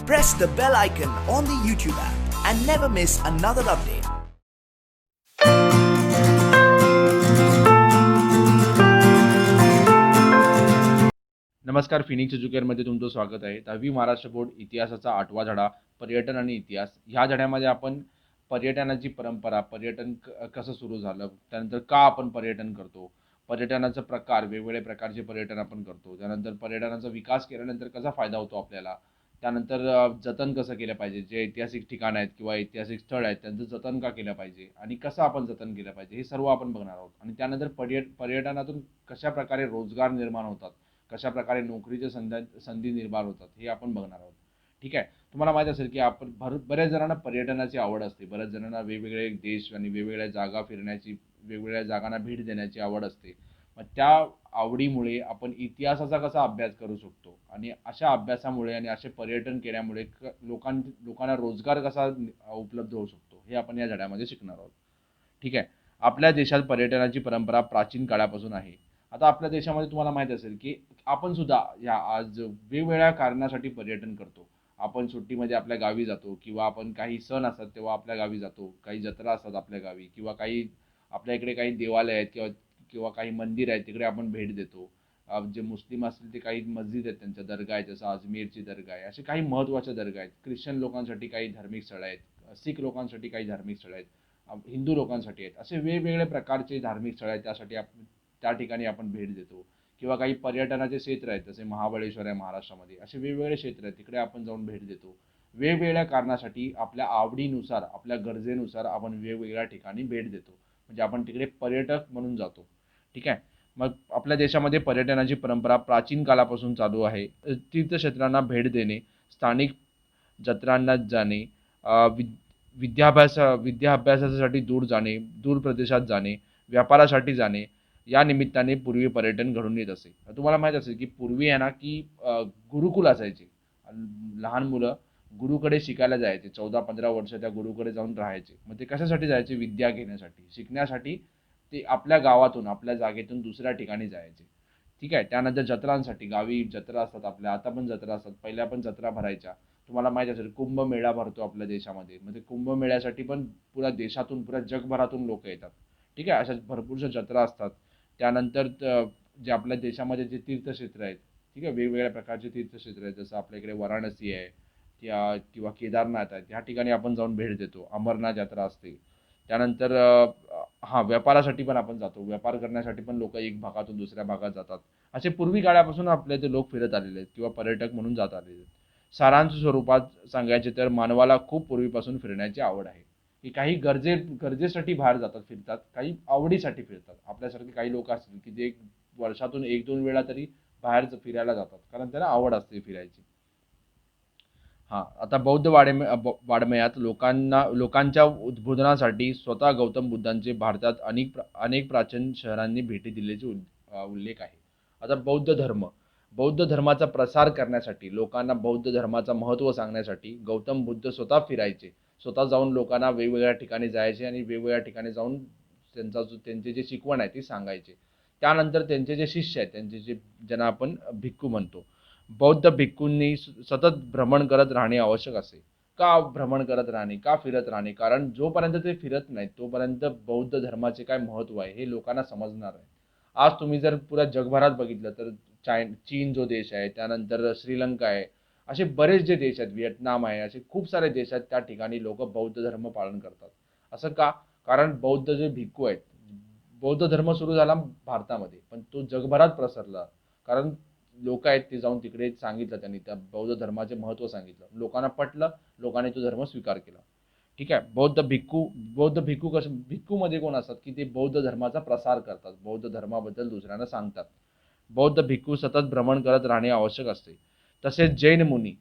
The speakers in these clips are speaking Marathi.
press the bell icon on the YouTube app and never miss another update. नमस्कार, फिनिक्स एज्युकेअरमध्ये तुमचं स्वागत आहे. 10वी महाराष्ट्र बोर्ड इतिहासाचा 8वा धडा पर्यटन आणि इतिहास. ह्या धड्यामध्ये आपण पर्यटनाची परंपरा, पर्यटन कसं सुरू झालं, त्यानंतर का आपण पर्यटन करतो, पर्यटनाचा प्रकार, वेगवेगळे प्रकारचे पर्यटन आपण करतो, त्यानंतर पर्यटनाचा विकास केल्यानंतर कसा फायदा होतो आपल्याला, त्यानंतर जतन कसं केलं पाहिजे, जे ऐतिहासिक ठिकाण आहेत किंवा ऐतिहासिक स्थळ आहेत त्यांचं जतन का केलं पाहिजे आणि कसं आपण जतन केलं पाहिजे, हे सर्व आपण बघणार आहोत. आणि त्यानंतर पर्यटनातून कशा प्रकारे रोजगार निर्माण होतात, कशा प्रकारे नोकरीच्या संधी निर्माण होतात, हे आपण बघणार आहोत. ठीक आहे. तुम्हाला माहीत असेल की आपण बऱ्याच जणांना पर्यटनाची आवड असते. बऱ्याच जणांना वेगवेगळे देश आणि वेगवेगळ्या जागा फिरण्याची, वेगवेगळ्या जागांना भेट देण्याची आवड असते. मग त्या आवडीमुळे आपण इतिहासाचा कसा अभ्यास करू शकतो आणि अशा अभ्यासामुळे आणि असे पर्यटन केल्यामुळे लोकांना रोजगार कसा उपलब्ध होऊ शकतो, हे आपण या धड्यामध्ये शिकणार आहोत. ठीक आहे. आपल्या देशात पर्यटनाची परंपरा प्राचीन काळापासून आहे. आता आपल्या देशामध्ये तुम्हाला माहीत असेल की आपण सुद्धा या आज वेगवेगळ्या कारणासाठी पर्यटन करतो. आपण सुट्टीमध्ये आपल्या गावी जातो किंवा आपण काही सण असतात तेव्हा आपल्या गावी जातो. काही जत्रा असतात आपल्या गावी किंवा काही आपल्या इकडे काही देवालय आहेत किंवा किंवा काही मंदिर आहेत, तिकडे आपण भेट देतो. जे मुस्लिम असतील ते काही मस्जिद आहेत, त्यांच्या दर्गा आहेत, जसं अजमेरची दर्गा आहे. असे काही महत्त्वाच्या दर्गा आहेत. ख्रिश्चन लोकांसाठी काही धार्मिक स्थळं आहेत, शीख लोकांसाठी काही धार्मिक स्थळं आहेत, हिंदू लोकांसाठी आहेत. असे वेगवेगळे प्रकारचे धार्मिक स्थळं आहेत, त्यासाठी त्या ठिकाणी आपण भेट देतो. किंवा काही पर्यटनाचे क्षेत्र आहेत, जसे महाबळेश्वर आहे महाराष्ट्रामध्ये, असे वेगवेगळे क्षेत्र आहेत, तिकडे आपण जाऊन भेट देतो. वेगवेगळ्या कारणासाठी आपल्या आवडीनुसार, आपल्या गरजेनुसार आपण वेगवेगळ्या ठिकाणी भेट देतो. म्हणजे आपण तिकडे पर्यटक म्हणून जातो. ठीक आहे. मग आपल्या देशामध्ये पर्यटनाची परंपरा प्राचीन काळापासून चालू आहे. तीर्थक्षेत्रांना भेट देणे, स्थानिक जत्रांना जाणे, विद्याभ्यासासाठी दूर जाणे, दूर प्रदेशात जाणे, व्यापारासाठी जाणे, या निमित्ताने पूर्वी पर्यटन घडून येत असे. तुम्हाला माहीत असेल की पूर्वी आहे ना की गुरुकुल असायचे. लहान मुलं गुरुकडे शिकायला जायचे. 14-15 वर्ष त्या गुरुकडे जाऊन राहायचे. मग ते कशासाठी जायचे? विद्या घेण्यासाठी, शिकण्यासाठी. ते आपल्या गावातून, आपल्या जागेतून दुसऱ्या ठिकाणी जायचे. ठीक आहे. त्यानंतर जत्रांसाठी, गावी जत्रा असतात आपल्या, आता पण जत्रा असतात, पहिल्या पण जत्रा भरायच्या. तुम्हाला माहीत असेल कुंभमेळा भरतो आपल्या देशामध्ये. म्हणजे कुंभमेळ्यासाठी पण पुऱ्या देशातून, पुऱ्या जगभरातून लोक येतात. ठीक आहे. अशा भरपूरशा जत्रा असतात. त्यानंतर जे आपल्या देशामध्ये जे तीर्थक्षेत्र आहेत, ठीक आहे, वेगवेगळ्या प्रकारचे तीर्थक्षेत्र आहेत, जसं आपल्या इकडे वाराणसी आहे किंवा केदारनाथ आहे, ह्या ठिकाणी आपण जाऊन भेट देतो. अमरनाथ यात्रा असते. त्यानंतर व्यापारासाठी पण आपण जातो. व्यापार करण्यासाठी पण लोक एक भागातून दुसऱ्या भागात जातात. असे पूर्वी काळापासून आपल्या इथे लोक फिरत आलेले आहेत किंवा पर्यटक म्हणून जात आलेले आहेत. सारांश स्वरूपात सांगायचे तर मानवाला खूप पूर्वीपासून फिरण्याची आवड आहे. की काही गरजेसाठी बाहेर जातात, फिरतात, काही आवडीसाठी फिरतात. आपल्यासारखे काही लोक असतील की जे वर्षातून 1-2 वेळा तरी बाहेर फिरायला जातात, कारण त्यांना आवड असते फिरायची. आता बौद्ध वाङ्मयात लोकांच्या उद्बोधनासाठी स्वतः गौतम बुद्धांचे भारतात अनेक प्राचीन शहरांनी भेटी दिल्याचे उल्लेख आहे. आता बौद्ध धर्माचा प्रसार करण्यासाठी, लोकांना बौद्ध धर्माचं महत्त्व सांगण्यासाठी गौतम बुद्ध स्वतः फिरायचे. स्वतः जाऊन लोकांना वेगवेगळ्या ठिकाणी जायचे आणि वेगवेगळ्या ठिकाणी जाऊन त्यांचे जे शिकवण आहे ती सांगायचे. त्यानंतर त्यांचे जे शिष्य आहेत, ज्यांना आपण भिक्खू म्हणतो, बौद्ध भिक्खूंनी सतत भ्रमण करत राहणे आवश्यक असे. का भ्रमण करत राहणे, का फिरत राहणे? कारण जोपर्यंत ते फिरत नाहीत तोपर्यंत बौद्ध धर्माचे काय महत्त्व आहे हे लोकांना समजणार नाही. आज तुम्ही जर पुऱ्या जगभरात बघितलं तर चीन जो देश आहे, त्यानंतर श्रीलंका आहे, असे बरेच जे देश आहेत, व्हिएतनाम आहे, असे खूप सारे देश आहेत, त्या ठिकाणी लोक बौद्ध धर्म पालन करतात. असं का? कारण बौद्ध जे भिक्खू आहेत, बौद्ध धर्म सुरू झाला भारतामध्ये, पण तो जगभरात पसरला. कारण लोक आहेत ते जाऊन तिकडे सांगितलं, त्यांनी त्या बौद्ध धर्माचे महत्त्व सांगितलं, लोकांना पटलं, लोकांनी तो धर्म स्वीकार केला. ठीक आहे. भिक्खूमध्ये कोण असतात की ते बौद्ध धर्माचा प्रसार करतात, बौद्ध धर्माबद्दल दुसऱ्यांना सांगतात. बौद्ध भिक्खू सतत भ्रमण करत राहणे आवश्यक असते. तसेच जैन मुनी,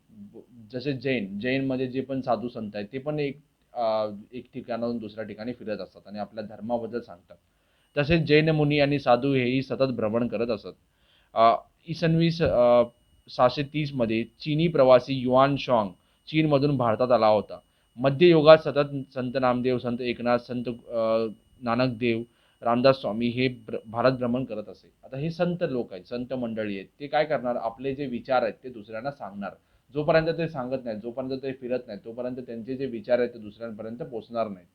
जसे जैनमध्ये जे पण साधू संत आहेत ते पण एक ठिकाणाहून दुसऱ्या ठिकाणी फिरत असतात आणि आपल्या धर्माबद्दल सांगतात. तसेच जैन मुनी आणि साधू हेही सतत भ्रमण करत असत. इसवी 730 मध्ये चीनी प्रवासी युआन शॉंग चीनमधून भारतात आला होता. मध्ययुगात सतत संत नामदेव, संत एकनाथ, संत नानक देव, रामदास स्वामी हे भारत भ्रमण करत असे. आता हे संत लोक आहेत, संत मंडळी आहेत, ते काय करणार? आपले जे विचार आहेत ते दुसऱ्यांना सांगणार. जोपर्यंत ते सांगत नाहीत, जोपर्यंत ते फिरत नाहीत, तोपर्यंत त्यांचे जे विचार आहेत ते दुसऱ्यांपर्यंत पोहोचणार नाहीत.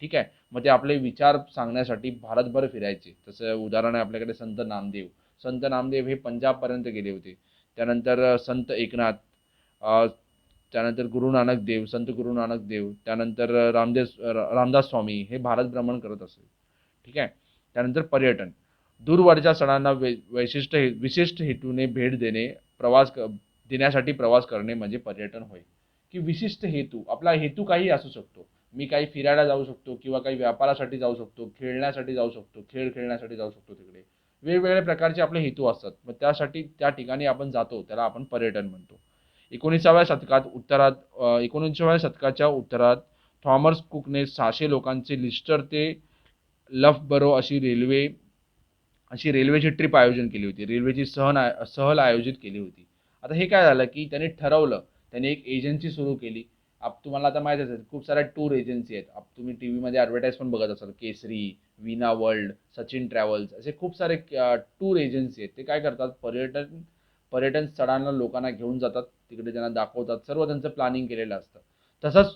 ठीक आहे. मग ते आपले विचार सांगण्यासाठी भारतभर फिरायचे. तसं उदाहरण आहे आपल्याकडे संत नामदेव. संत नामदेव हे पंजाबपर्यंत गेले होते. त्यानंतर संत एकनाथ, अ, त्यानंतर गुरु नानक देव, संत गुरु नानक देव, त्यानंतर रामदास स्वामी हे भारत भ्रमण करत असे. ठीक आहे. त्यानंतर पर्यटन. दूरवरच्या सणांना विशिष्ट हेतूने भेट देण्यासाठी प्रवास करणे म्हणजे पर्यटन होय. की विशिष्ट हेतू, आपला हेतू काही असू शकतो. मी काही फिरायला जाऊ शकतो किंवा काही व्यापारासाठी जाऊ शकतो, खेळण्यासाठी जाऊ शकतो, खेळ खेळण्यासाठी जाऊ शकतो तिकडे. वेगवेगळ्या प्रकारचे आपले हेतू असतात. मग त्यासाठी त्या ठिकाणी आपण जातो, त्याला आपण पर्यटन म्हणतो. 19व्या शतकाच्या उत्तरात थॉमस कुकने 600 लोकांचे लिस्टर ते लफ्टबरो अशी रेल्वेची ट्रिप आयोजन केली होती. रेल्वेची सहल आयोजित केली होती. आता हे काय झालं, की त्यांनी ठरवलं, त्यांनी एक एजन्सी सुरू केली. तुम्हाला आता माहीतच आहे, खूप साऱ्या टूर एजन्सी आहेत. तुम्ही टीव्हीमध्ये ॲडव्हर्टाईज पण बघत असाल. केसरी, वीणा वर्ल्ड, सचिन ट्रॅव्हल्स असे खूप सारे टूर एजन्सी आहेत. ते काय करतात, पर्यटन स्थळांना लोकांना घेऊन जातात. तिकडे त्यांना दाखवतात. सर्व त्यांचं प्लॅनिंग केलेलं असतं. तसंच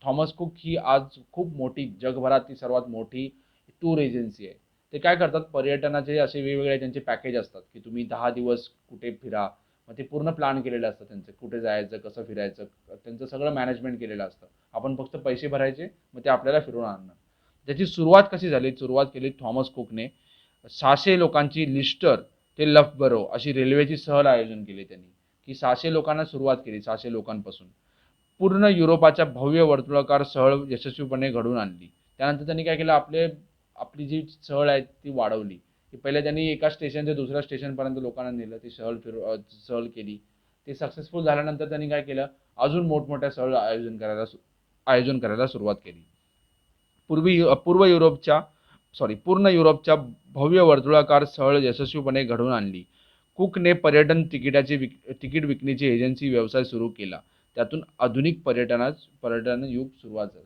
थॉमस कुक ही आज खूप मोठी, जगभरातली सर्वात मोठी टूर एजन्सी आहे. ते काय करतात, पर्यटनाचे असे वेगवेगळे त्यांचे पॅकेज असतात, की तुम्ही 10 दिवस कुठे फिरा. मग ते पूर्ण प्लॅन केलेलं असतं त्यांचं, कुठे जायचं, कसं फिरायचं, त्यांचं सगळं मॅनेजमेंट केलेलं असतं. आपण फक्त पैसे भरायचे, मग ते आपल्याला फिरवून आणणार. त्याची सुरुवात कशी झाली? सुरुवात केली थॉमस कुकने. 600 लोकांची लिस्टर ते लफ्टबरो अशी रेल्वेची सहल आयोजन केली त्यांनी, की 600 लोकांना सुरुवात केली, 600 लोकांपासून. पूर्ण युरोपाच्या भव्य वर्तुळाकार सहल यशस्वीपणे घडवून आणली. त्यानंतर त्यांनी काय केलं, आपली जी सहल आहे ती वाढवली. की पहिले त्यांनी एका स्टेशन ते दुसऱ्या स्टेशनपर्यंत लोकांना नेलं, ती सहल केली. ते सक्सेसफुल झाल्यानंतर त्यांनी काय केलं, अजून मोठमोठ्या सहल आयोजन करायला सुरुवात केली. पूर्ण युरोपच्या भव्य वर्तुळाकार सहल यशस्वीपणे घडवून आणली. कुकने तिकीट विकण्याची एजन्सी व्यवसाय सुरू केला. त्यातून आधुनिक पर्यटन युग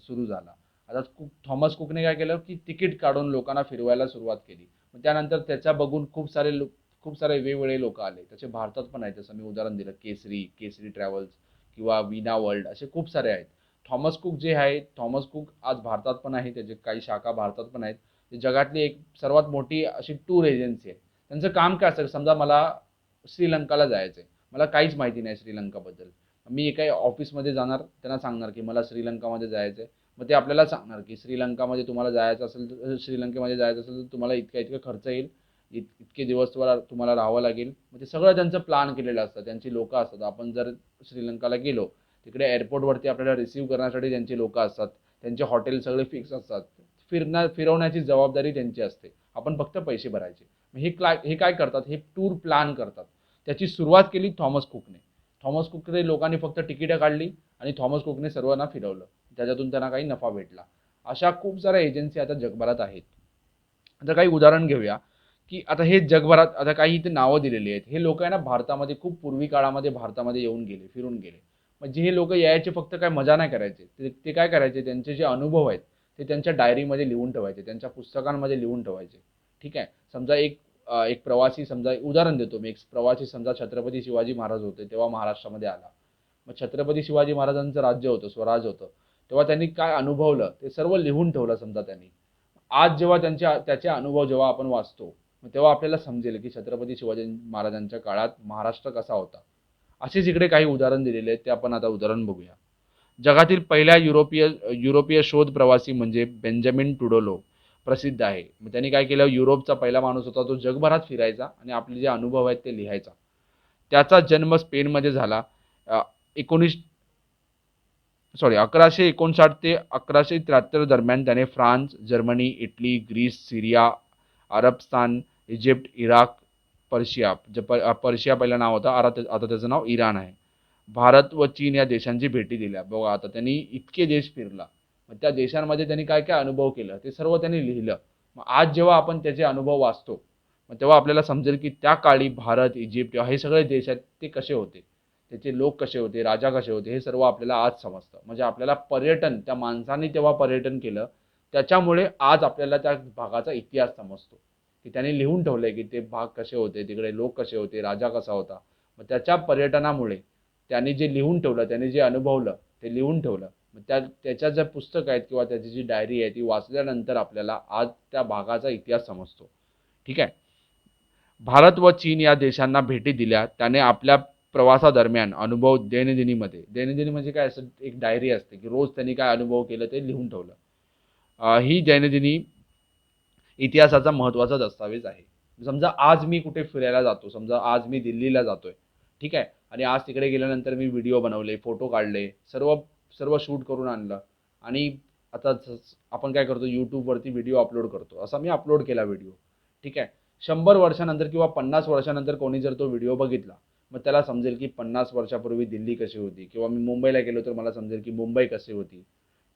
सुरू झाला. आता थॉमस कुकने काय केलं, की तिकीट काढून लोकांना फिरवायला सुरुवात केली. मग त्यानंतर त्याच्या बघून खूप सारे वेगवेगळे लोक आले. त्याचे भारतात पण आहेत. जसं मी उदाहरण दिलं, केसरी ट्रॅव्हल्स किंवा वीणा वर्ल्ड असे खूप सारे आहेत. थॉमस कुक आज भारतात पण आहे. त्याचे काही शाखा भारतात पण आहेत. ते जगातली एक सर्वात मोठी अशी टूर एजन्सी आहे. त्यांचं काम काय असतं, समजा मला श्रीलंकाला जायचं आहे. मला काहीच माहिती नाही श्रीलंकाबद्दल. मी एका ऑफिसमध्ये जाणार, त्यांना सांगणार की मला श्रीलंकामध्ये जायचं आहे. मग ते आपल्याला सांगणार की श्रीलंकेमध्ये जायचं असेल तर तुम्हाला इतका खर्च येईल, इतके दिवस तुम्हाला राहावं लागेल. मग ते सगळं त्यांचं प्लॅन केलेलं असतं. त्यांची लोकं असतात. आपण जर श्रीलंकाला गेलो, तिकडे एअरपोर्टवरती आपल्याला रिसीव्ह करण्यासाठी त्यांची लोकं असतात. त्यांचे हॉटेल सगळे फिक्स असतात. फिरवण्याची जबाबदारी त्यांची असते. आपण फक्त पैसे भरायचे. हे काय करतात, हे टूर प्लॅन करतात. त्याची सुरुवात केली थॉमस कुकने. थॉमस कुकने लोकांनी फक्त तिकीटं काढली आणि थॉमस कुकने सर्वांना फिरवलं. त्याच्यातून त्यांना काही नफा भेटला. अशा खूप साऱ्या एजन्सी आता जगभरात आहेत. आता काही उदाहरण घेऊया, की आता हे जगभरात आता काही इथे नावं दिलेली आहेत. हे लोक आहे ना, भारतामध्ये खूप पूर्वी काळामध्ये भारतामध्ये येऊन गेले, फिरून गेले. म्हणजे हे लोक यायचे, फक्त काय मजा नाही करायचे. ते काय करायचे, त्यांचे जे अनुभव आहेत ते त्यांच्या डायरीमध्ये लिहून ठेवायचे, त्यांच्या पुस्तकांमध्ये लिहून ठेवायचे. ठीक आहे. समजा एक प्रवासी, समजा उदाहरण देतो मी, एक प्रवासी समजा छत्रपती शिवाजी महाराज होते, तेव्हा महाराष्ट्रामध्ये आला. मग छत्रपती शिवाजी महाराजांचं राज्य होतं, स्वराज होतं. तेव्हा त्यांनी काय अनुभवलं ते सर्व लिहून ठेवलं समजा त्यांनी. आज जेव्हा त्याचे अनुभव जेव्हा आपण वाचतो, मग तेव्हा आपल्याला समजेल की छत्रपती शिवाजी महाराजांच्या काळात महाराष्ट्र कसा होता. असेच इकडे काही उदाहरण दिलेले आहेत, ते आपण आता उदाहरण बघूया. जगातील पहिला युरोपीय शोध प्रवासी म्हणजे बेंजामिन टुडोलो प्रसिद्ध आहे. मग त्यांनी काय केलं, युरोपचा पहिला माणूस होता, तो जगभरात फिरायचा आणि आपले जे अनुभव आहेत ते लिहायचा. त्याचा जन्म स्पेनमध्ये झाला. 1159 ते 1173 दरम्यान त्याने फ्रान्स, जर्मनी, इटली, ग्रीस, सिरिया, अरबस्तान, इजिप्त, इराक, पर्शिया पहिलं नाव होतं, आता त्याचं नाव इराण आहे, भारत व चीन या देशांची भेटी दिल्या. बघा, आता त्यांनी इतके देश फिरला. मग त्या देशांमध्ये त्यांनी काय काय अनुभव केलं ते सर्व त्यांनी लिहिलं. मग आज जेव्हा आपण त्याचे अनुभव वाचतो, मग तेव्हा आपल्याला समजेल की त्या काळी भारत, इजिप्त हे सगळे देश आहेत ते कसे होते, त्याचे लोक कसे होते, राजा कसे होते, हे सर्व आपल्याला आज समजतं. म्हणजे आपल्याला त्या माणसाने तेव्हा पर्यटन केलं, त्याच्यामुळे आज आपल्याला त्या भागाचा इतिहास समजतो, की त्याने लिहून ठेवलंय की ते भाग कसे होते, तिकडे लोक कसे होते, राजा कसा होता. मग त्याच्या पर्यटनामुळे त्याने जे लिहून ठेवलं, त्याने जे अनुभवलं ते लिहून ठेवलं. मग त्याच्या ज्या पुस्तक आहेत किंवा त्याची जी डायरी आहे ती वाचल्यानंतर आपल्याला आज त्या भागाचा इतिहास समजतो. ठीक आहे. भारत व चीन या देशांना भेटी दिल्या. त्याने आपल्या प्रवासादरम्यान अनुभव दैनंदिनी म्हणजे काय असं एक डायरी असते, की रोज त्यांनी काय अनुभव केलं ते लिहून ठेवलं. ही दैनंदिनी इतिहासाचा महत्त्वाचा दस्तावेज आहे. समजा आज मी कुठे फिरायला जातो, समजा आज मी दिल्लीला जातोय, ठीक आहे. आणि आज तिकडे गेल्यानंतर मी व्हिडिओ बनवले, फोटो काढले, सर्व सर्व शूट करून आणलं आणि आता आपण काय करतो YouTubeवरती व्हिडिओ अपलोड करतो. असा मी अपलोड केला व्हिडिओ, ठीक आहे. 100 वर्षानंतर किंवा 50 वर्षानंतर कोणी जर तो व्हिडिओ बघितला, मग त्याला समजेल की 50 वर्षापूर्वी दिल्ली कशी होती किंवा मी मुंबईला गेलो तर मला समजेल की मुंबई कशी होती.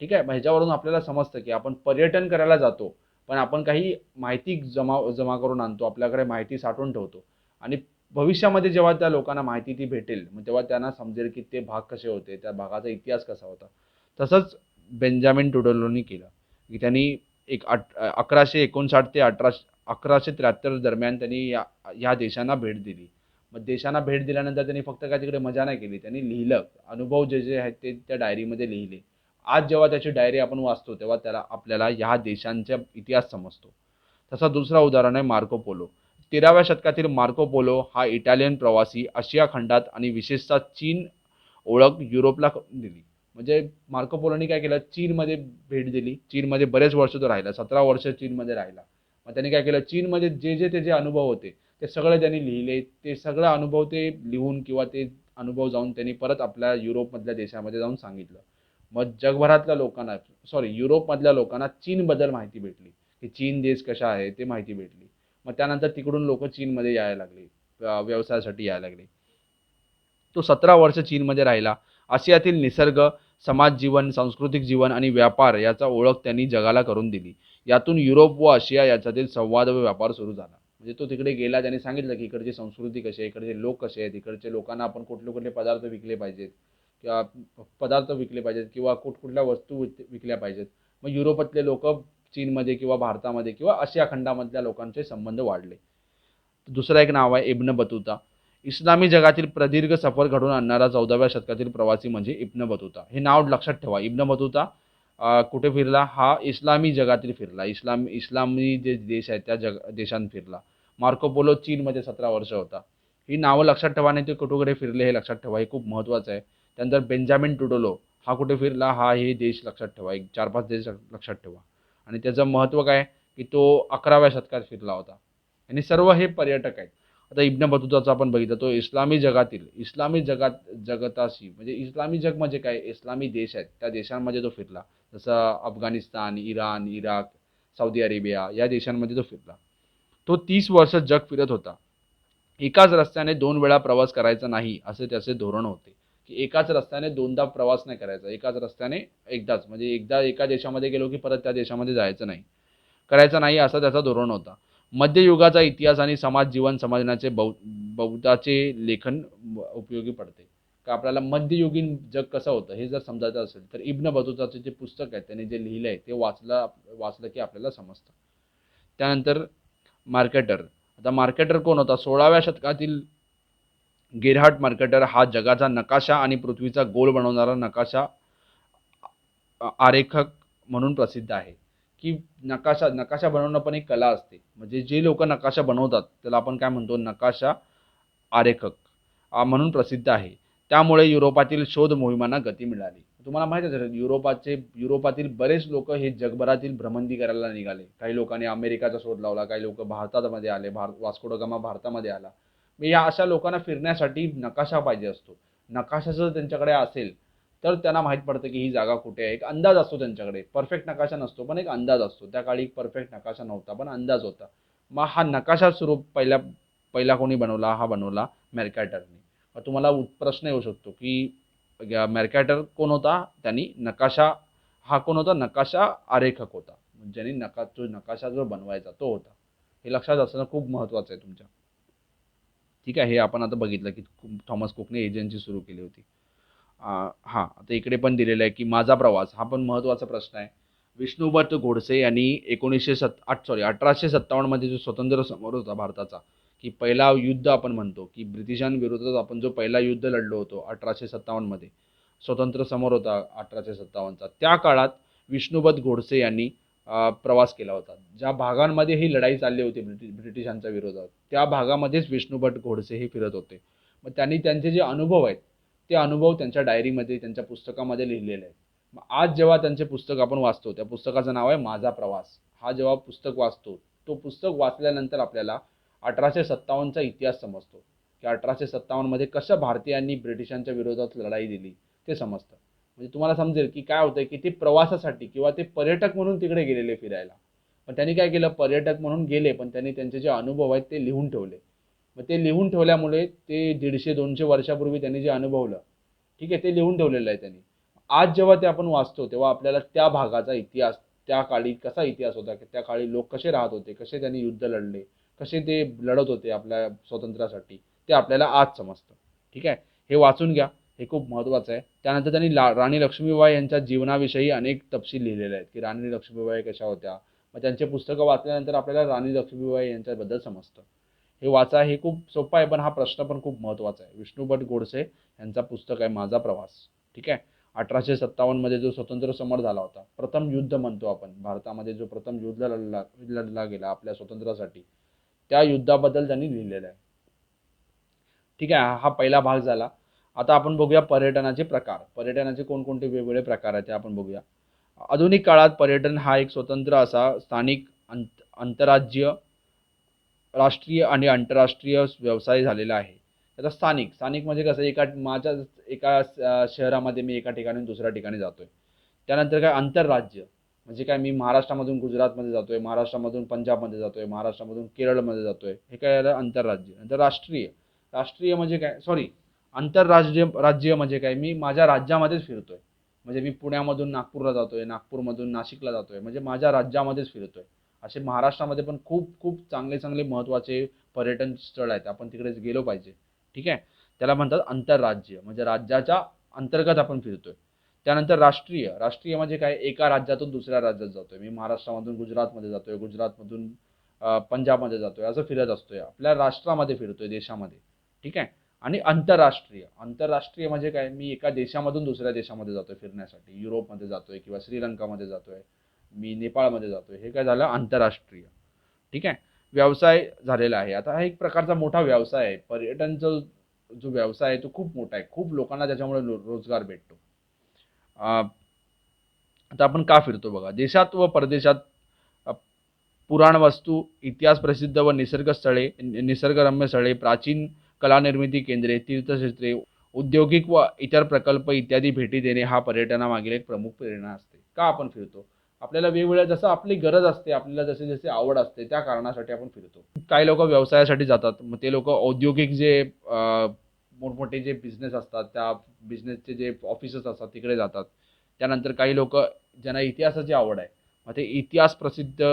ठीक आहे. मग ह्याच्यावरून आपल्याला समजतं की आपण पर्यटन करायला जातो, पण आपण काही माहिती जमा जमा करून आणतो, आपल्याकडे माहिती साठवून ठेवतो आणि भविष्यामध्ये जेव्हा त्या लोकांना माहिती ती भेटेल, मग तेव्हा त्यांना समजेल की ते भाग कसे होते, त्या भागाचा इतिहास कसा होता. तसंच बेंजामिन टुडलोनी केलं, की त्यांनी 1159 ते 1173 दरम्यान त्यांनी ह्या देशांना भेट दिली. मग देशांना भेट दिल्यानंतर त्यांनी फक्त काय तिकडे मजा नाही केली, त्यांनी लिहिलं. अनुभव जे आहेत ते त्या डायरीमध्ये लिहिले. आज जेव्हा त्याची डायरी आपण वाचतो, तेव्हा आपल्याला ह्या देशांचा इतिहास समजतो. तसा दुसरा उदाहरण आहे मार्को पोलो. 13व्या शतकातील मार्को पोलो हा इटालियन प्रवासी आशिया खंडात आणि विशेषतः चीन ओळख युरोपला करून दिली. म्हणजे मार्को पोलोनी काय केलं, चीनमध्ये भेट दिली. चीनमध्ये बरेच वर्ष तो राहिला, 17 वर्ष चीनमध्ये राहिला. मग त्यांनी काय केलं, चीनमध्ये जे त्याचे अनुभव होते ते सगळे त्यांनी लिहिले. ते सगळे अनुभव ते लिहून किंवा ते अनुभव जाऊन त्यांनी परत आपल्या युरोपमधल्या देशामध्ये जाऊन सांगितलं. मग जगभरातल्या लोकांना युरोपमधल्या लोकांना चीनबद्दल माहिती भेटली, की चीन देश कशा आहे ते माहिती भेटली. मग त्यानंतर तिकडून लोक चीनमध्ये यायला लागले, व्यवसायासाठी यायला लागले. तो 17 वर्ष चीनमध्ये राहिला. आशियातील निसर्ग, समाज जीवन, सांस्कृतिक जीवन आणि व्यापार याचा ओळख त्यांनी जगाला करून दिली. यातून युरोप व आशिया याच्यातील संवाद व व्यापार सुरू झाला. म्हणजे तो तिकडे गेला, त्याने सांगितलं की इकडची संस्कृती कशी आहे, इकडचे लोक कसे आहेत, इकडच्या लोकांना आपण कुठले कुठले पदार्थ विकले पाहिजेत किंवा कुठकुठल्या वस्तू विकल्या पाहिजेत. मग युरोपातले लोक चीनमध्ये किंवा भारतामध्ये किंवा आशिया खंडामधल्या लोकांचे संबंध वाढले. दुसरं एक नाव आहे इब्न बतूता. इस्लामी जगातील प्रदीर्घ सफर घडवून आणणारा 14व्या शतकातील प्रवासी म्हणजे इब्न बतूता. हे नाव लक्षात ठेवा. इब्न बतूता कुठे फिरला, हा इस्लामी जगातील फिरला. इस्लामी जे देश आहेत त्या देशांत फिरला. मार्को पोलो चीनमध्ये 17 वर्ष होता. ही नावं लक्षात ठेवा, नाही ते कुठे फिरले हे लक्षात ठेवा, हे खूप महत्त्वाचं आहे. त्यानंतर बेंजामिन टुडोलो हा कुठे फिरला, हे देश लक्षात ठेवा, एक 4-5 देश लक्षात ठेवा. आणि त्याचं महत्त्व काय, की तो 11व्या शतकात फिरला होता. आणि सर्व हे पर्यटक आहेत. आता इब्न बतूताचा आपण बघितलं, तो इस्लामी जगताशी म्हणजे इस्लामी जग म्हणजे काय, इस्लामी देश आहेत त्या देशांमध्ये तो फिरला. जसं Afghanistan, Iran, Iraq, Saudi Arabia या देशांमध्ये तो फिरला. तो 30 वर्ष जग फिरत होता. एकाच रस्त्याने 2 वेळा प्रवास करायचा नाही असे त्याचे धोरण होते, की एकाच रस्त्याने 2दा प्रवास नाही करायचा, एकाच रस्त्याने एकदाच. म्हणजे एकदा एका देशामध्ये गेलो की परत त्या देशामध्ये जायचं नाही, करायचं नाही, असा त्याचा धोरण होता. मध्ययुगाचा इतिहास आणि समाज जीवन समजण्याचे बौद्धाचे लेखन उपयोगी पडते. का आपल्याला मध्ययुगीन जग कसं होतं हे जर समजायचं असेल तर इब्न बतूताचे जे पुस्तक आहे त्याने जे लिहिलं आहे ते वाचलं की आपल्याला समजतं. त्यानंतर मार्केटर. आता मार्केटर कोण होता, 16व्या शतकातील गेरहार्ड मार्केटर हा जगाचा नकाशा आणि पृथ्वीचा गोल बनवणारा नकाशा आरेखक म्हणून प्रसिद्ध आहे. की नकाशा बनवणं पण एक कला असते. म्हणजे जे लोक नकाशा बनवतात त्याला आपण काय म्हणतो, नकाशा आरेखक म्हणून प्रसिद्ध आहे. त्यामुळे युरोपातील शोध मोहिमांना गती मिळाली. तुम्हाला माहिती आहे युरोपातील बरेच लोक हे जगभरातील भ्रमंती करायला निघाले. काही लोकांनी अमेरिकाचा शोध लावला, काही लोक भारतामध्ये आले, वास्को ड गामा भारतामध्ये आला. मग या अशा लोकांना फिरण्यासाठी नकाशा पाहिजे असतो. नकाशा जर त्यांच्याकडे असेल तर त्यांना माहीत पडतं की ही जागा कुठे आहे. एक अंदाज असतो त्यांच्याकडे, परफेक्ट नकाशा नसतो पण एक अंदाज असतो. त्या काळी परफेक्ट नकाशा नव्हता पण अंदाज होता. मग हा नकाशा स्वरूप पहिला कोणी बनवला, हा बनवला मॅर्कॅटरने. मग तुम्हाला प्रश्न येऊ शकतो की मॅर्कॅटर कोण होता, त्यांनी हा कोण होता, नकाशा आरेखक होता. ज्यांनी नकाशा जो बनवायचा तो होता. हे लक्षात असणं खूप महत्त्वाचं आहे तुमच्या. ठीक आहे. हे आपण आता बघितलं की थॉमस कुकने एजन्सी सुरू केली होती. हां, आता इकडे पण दिलेलं आहे की माझा प्रवास, हा पण महत्त्वाचा प्रश्न आहे. विष्णुदत्त गोडसे यांनी 1857 मध्ये जो स्वतंत्र समर होता भारताचा, की पहिला युद्ध आपण म्हणतो की ब्रिटिशांविरोधात आपण जो पहिला युद्ध लढलो होतो 1857मध्ये, स्वतंत्र समर होता 1857चा, त्या काळात विष्णुपद गोडसे यांनी प्रवास केला होता. ज्या भागांमध्ये ही लढाई चालली होती ब्रिटिशांच्या विरोधात, त्या भागामध्येच विष्णुपद गोडसे हे फिरत होते. मग त्यांनी त्यांचे जे अनुभव आहेत, ते अनुभव त्यांच्या डायरीमध्ये, त्यांच्या पुस्तकामध्ये लिहिलेले आहेत. मग आज जेव्हा त्यांचे पुस्तक आपण वाचतो, त्या पुस्तकाचं नाव आहे माझा प्रवास. हा जेव्हा पुस्तक वाचतो, तो पुस्तक वाचल्यानंतर आपल्याला 1857चा इतिहास समजतो, की 1857मध्ये कसं भारतीयांनी ब्रिटिशांच्या विरोधात लढाई दिली ते समजतं. म्हणजे तुम्हाला समजेल की काय होतंय, की ते प्रवासासाठी किंवा ते पर्यटक म्हणून तिकडे गेलेले फिरायला. पण त्यांनी काय केलं, पर्यटक म्हणून गेले, पण त्यांनी त्यांचे जे अनुभव आहेत ते लिहून ठेवले. मग ते लिहून ठेवल्यामुळे ते 150-200 वर्षापूर्वी त्यांनी जे अनुभवलं, ठीक आहे, ते लिहून ठेवलेलं आहे त्यांनी. आज जेव्हा ते आपण वाचतो तेव्हा आपल्याला त्या भागाचा इतिहास, त्या काळी कसा इतिहास होता, की त्या काळी लोक कसे राहत होते, कसे त्यांनी युद्ध लढले, कसे ते लढत होते आपल्या स्वातंत्र्यासाठी, ते आपल्याला आज समजतं. ठीक आहे, हे वाचून घ्या, हे खूप महत्त्वाचं आहे. त्यानंतर त्यांनी राणी लक्ष्मीबाई यांच्या जीवनाविषयी अनेक तपशील लिहिलेले आहेत, की राणी लक्ष्मीबाई कशा होत्या. मग त्यांचे पुस्तकं वाचल्यानंतर आपल्याला राणी लक्ष्मीबाई यांच्याबद्दल समजतं. हे वाचा, हे खूप सोपं आहे, पण हा प्रश्न पण खूप महत्त्वाचा आहे. विष्णुपद गोडसे यांचा पुस्तक आहे माझा प्रवास. ठीक आहे. 1857मध्ये जो स्वतंत्र समर झाला होता, प्रथम युद्ध म्हणतो आपण, भारतामध्ये जो प्रथम युद्ध लढला गेला आपल्या स्वातंत्र्यासाठी, त्या युद्धाबद्दल त्यांनी लिहिलेलं आहे. ठीक आहे, हा पहिला भाग झाला. आता आपण बघूया पर्यटनाचे प्रकार. पर्यटनाचे कोणकोणते वेगवेगळे प्रकार आहेत ते आपण बघूया. आधुनिक काळात पर्यटन हा एक स्वतंत्र असा स्थानिक, आंतरराज्य, राष्ट्रीय आणि आंतरराष्ट्रीय व्यवसाय झालेला आहे. आता स्थानिक स्थानिक म्हणजे कसं, एका शहरामध्ये मी एका ठिकाणी दुसऱ्या ठिकाणी जातोय. त्यानंतर काय आंतरराज्य म्हणजे काय, मी महाराष्ट्रामधून गुजरातमध्ये जातोय, महाराष्ट्रामधून पंजाबमध्ये जातोय, महाराष्ट्रामधून केरळमध्ये जातोय, हे काय झालं आंतरराज्य. नंतर राष्ट्रीय. राष्ट्रीय म्हणजे काय, सॉरी, राज्य म्हणजे काय, मी माझ्या राज्यामध्येच फिरतोय. म्हणजे मी पुण्यामधून नागपूरला जातोय, नागपूरमधून नाशिकला जातोय, म्हणजे माझ्या राज्यामध्येच फिरतोय. असे महाराष्ट्रामध्ये पण खूप खूप चांगले चांगले महत्त्वाचे पर्यटन स्थळ आहेत, आपण तिकडे गेलो पाहिजे. ठीक आहे, त्याला म्हणतात आंतरराज्य, म्हणजे राज्याच्या अंतर्गत आपण फिरतोय. त्यानंतर राष्ट्रीय. राष्ट्रीय म्हणजे काय, एका राज्यातून दुसऱ्या राज्यात जातोय, मी महाराष्ट्रामधून गुजरातमध्ये जातोय, गुजरातमधून पंजाबमध्ये जातोय, असं फिरत असतोय, आपल्या राष्ट्रामध्ये फिरतोय, देशामध्ये. ठीक आहे. आणि आंतरराष्ट्रीय. आंतरराष्ट्रीय म्हणजे काय, मी एका देशामधून दुसऱ्या देशामध्ये जातोय फिरण्यासाठी, युरोपमध्ये जातोय किंवा श्रीलंकामध्ये जातोय, मी नेपाळमध्ये जातोय, हे काय झालं आंतरराष्ट्रीय. ठीक आहे. व्यवसाय झालेला आहे. आता हा एक प्रकारचा मोठा व्यवसाय आहे. पर्यटनचा जो व्यवसाय आहे तो खूप मोठा आहे. खूप लोकांना त्याच्यामुळे रोजगार भेटतो. आता आपण का फिरतो बघा. देशात व परदेशात अ, पुराणवस्तू, इतिहास प्रसिद्ध व निसर्गस्थळे, निसर्गरम्य स्थळे, प्राचीन कलानिर्मिती केंद्रे, तीर्थक्षेत्रे, औद्योगिक व इतर प्रकल्प इत्यादी भेटी देणे हा पर्यटनामागील एक प्रमुख प्रेरणा असते. का आपण फिरतो? आपल्याला वेगवेगळ्या, जसं आपली गरज असते, आपल्याला जसे जसे आवड असते त्या कारणासाठी आपण फिरतो. काही लोक व्यवसायासाठी जातात, मग ते लोक औद्योगिक जे मोठमोठे जे बिझनेस असतात, त्या बिझनेसचे जे ऑफिसेस असतात तिकडे जातात. त्यानंतर काही लोक ज्यांना इतिहासाची आवड आहे, मग ते इतिहास प्रसिद्ध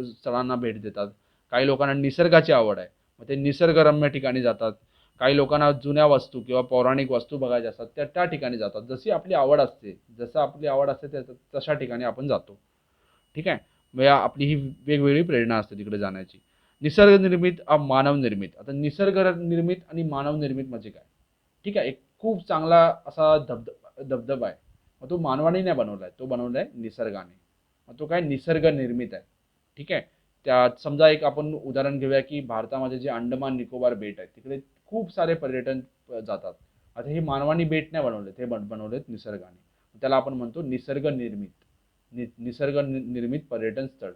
स्थळांना भेट देतात. काही लोकांना निसर्गाची आवड आहे, मग ते निसर्गरम्य ठिकाणी जातात. काही लोकांना जुन्या वस्तू किंवा पौराणिक वस्तू बघायच्या असतात, त्या त्या ठिकाणी जातात. जशी आपली आवड असते, जसं आपली आवड असते तशा ठिकाणी आपण जातो. ठीक आहे. मग आपली ही वेगवेगळी प्रेरणा असते तिकडे जाण्याची. निसर्गनिर्मित, मानवनिर्मित. आता निसर्गनिर्मित आणि मानवनिर्मित म्हणजे काय? ठीक आहे, एक खूप चांगला असा धबधबा आहे. मग तो मानवाने नाही बनवला आहे, तो बनवला आहे निसर्गाने. मग तो काय निसर्गनिर्मित आहे. ठीक आहे. त्यात समजा एक आपण उदाहरण घेऊया, की भारतामध्ये जे अंदमान निकोबार बेट आहे, तिकडे खूप सारे पर्यटन जातात. आता हे मानवानी बेट नाही बनवलेत, हे बनवलेत निसर्गाने. त्याला आपण म्हणतो निसर्गनिर्मित. निसर्गनिर्मित पर्यटन स्थळ.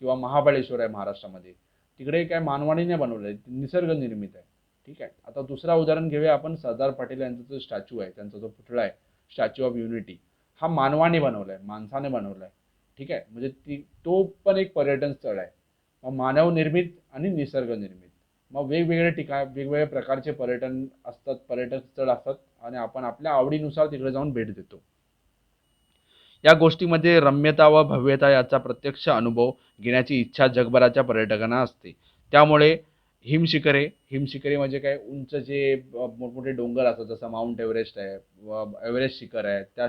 किंवा महाबळेश्वर आहे महाराष्ट्रामध्ये, तिकडे काय मानवाने नाही बनवलं आहे, निसर्गनिर्मित आहे. ठीक आहे. आता दुसरा उदाहरण घेऊया आपण, सरदार पटेल यांचा जो स्टॅच्यू आहे, त्यांचा जो पुतळा आहे, स्टॅच्यू ऑफ युनिटी, हा मानवाने बनवला आहे, माणसाने बनवला आहे. ठीक आहे, म्हणजे तो पण एक पर्यटन स्थळ आहे. मग मानवनिर्मित आणि निसर्गनिर्मित. मग वेगवेगळे ठिकाण, वेगवेगळ्या प्रकारचे पर्यटन असतात, पर्यटन स्थळ असतात, आणि आपण आपल्या आवडीनुसार तिकडे जाऊन भेट देतो. या गोष्टीमध्ये रम्यता व भव्यता याचा प्रत्यक्ष अनुभव घेण्याची इच्छा जगभराच्या पर्यटकांना असते. त्यामुळे हिमशिखरे म्हणजे काय, उंच जे मोठमोठे डोंगर असतात, जसं माउंट एव्हरेस्ट आहे, एव्हरेस्ट शिखर आहे, त्या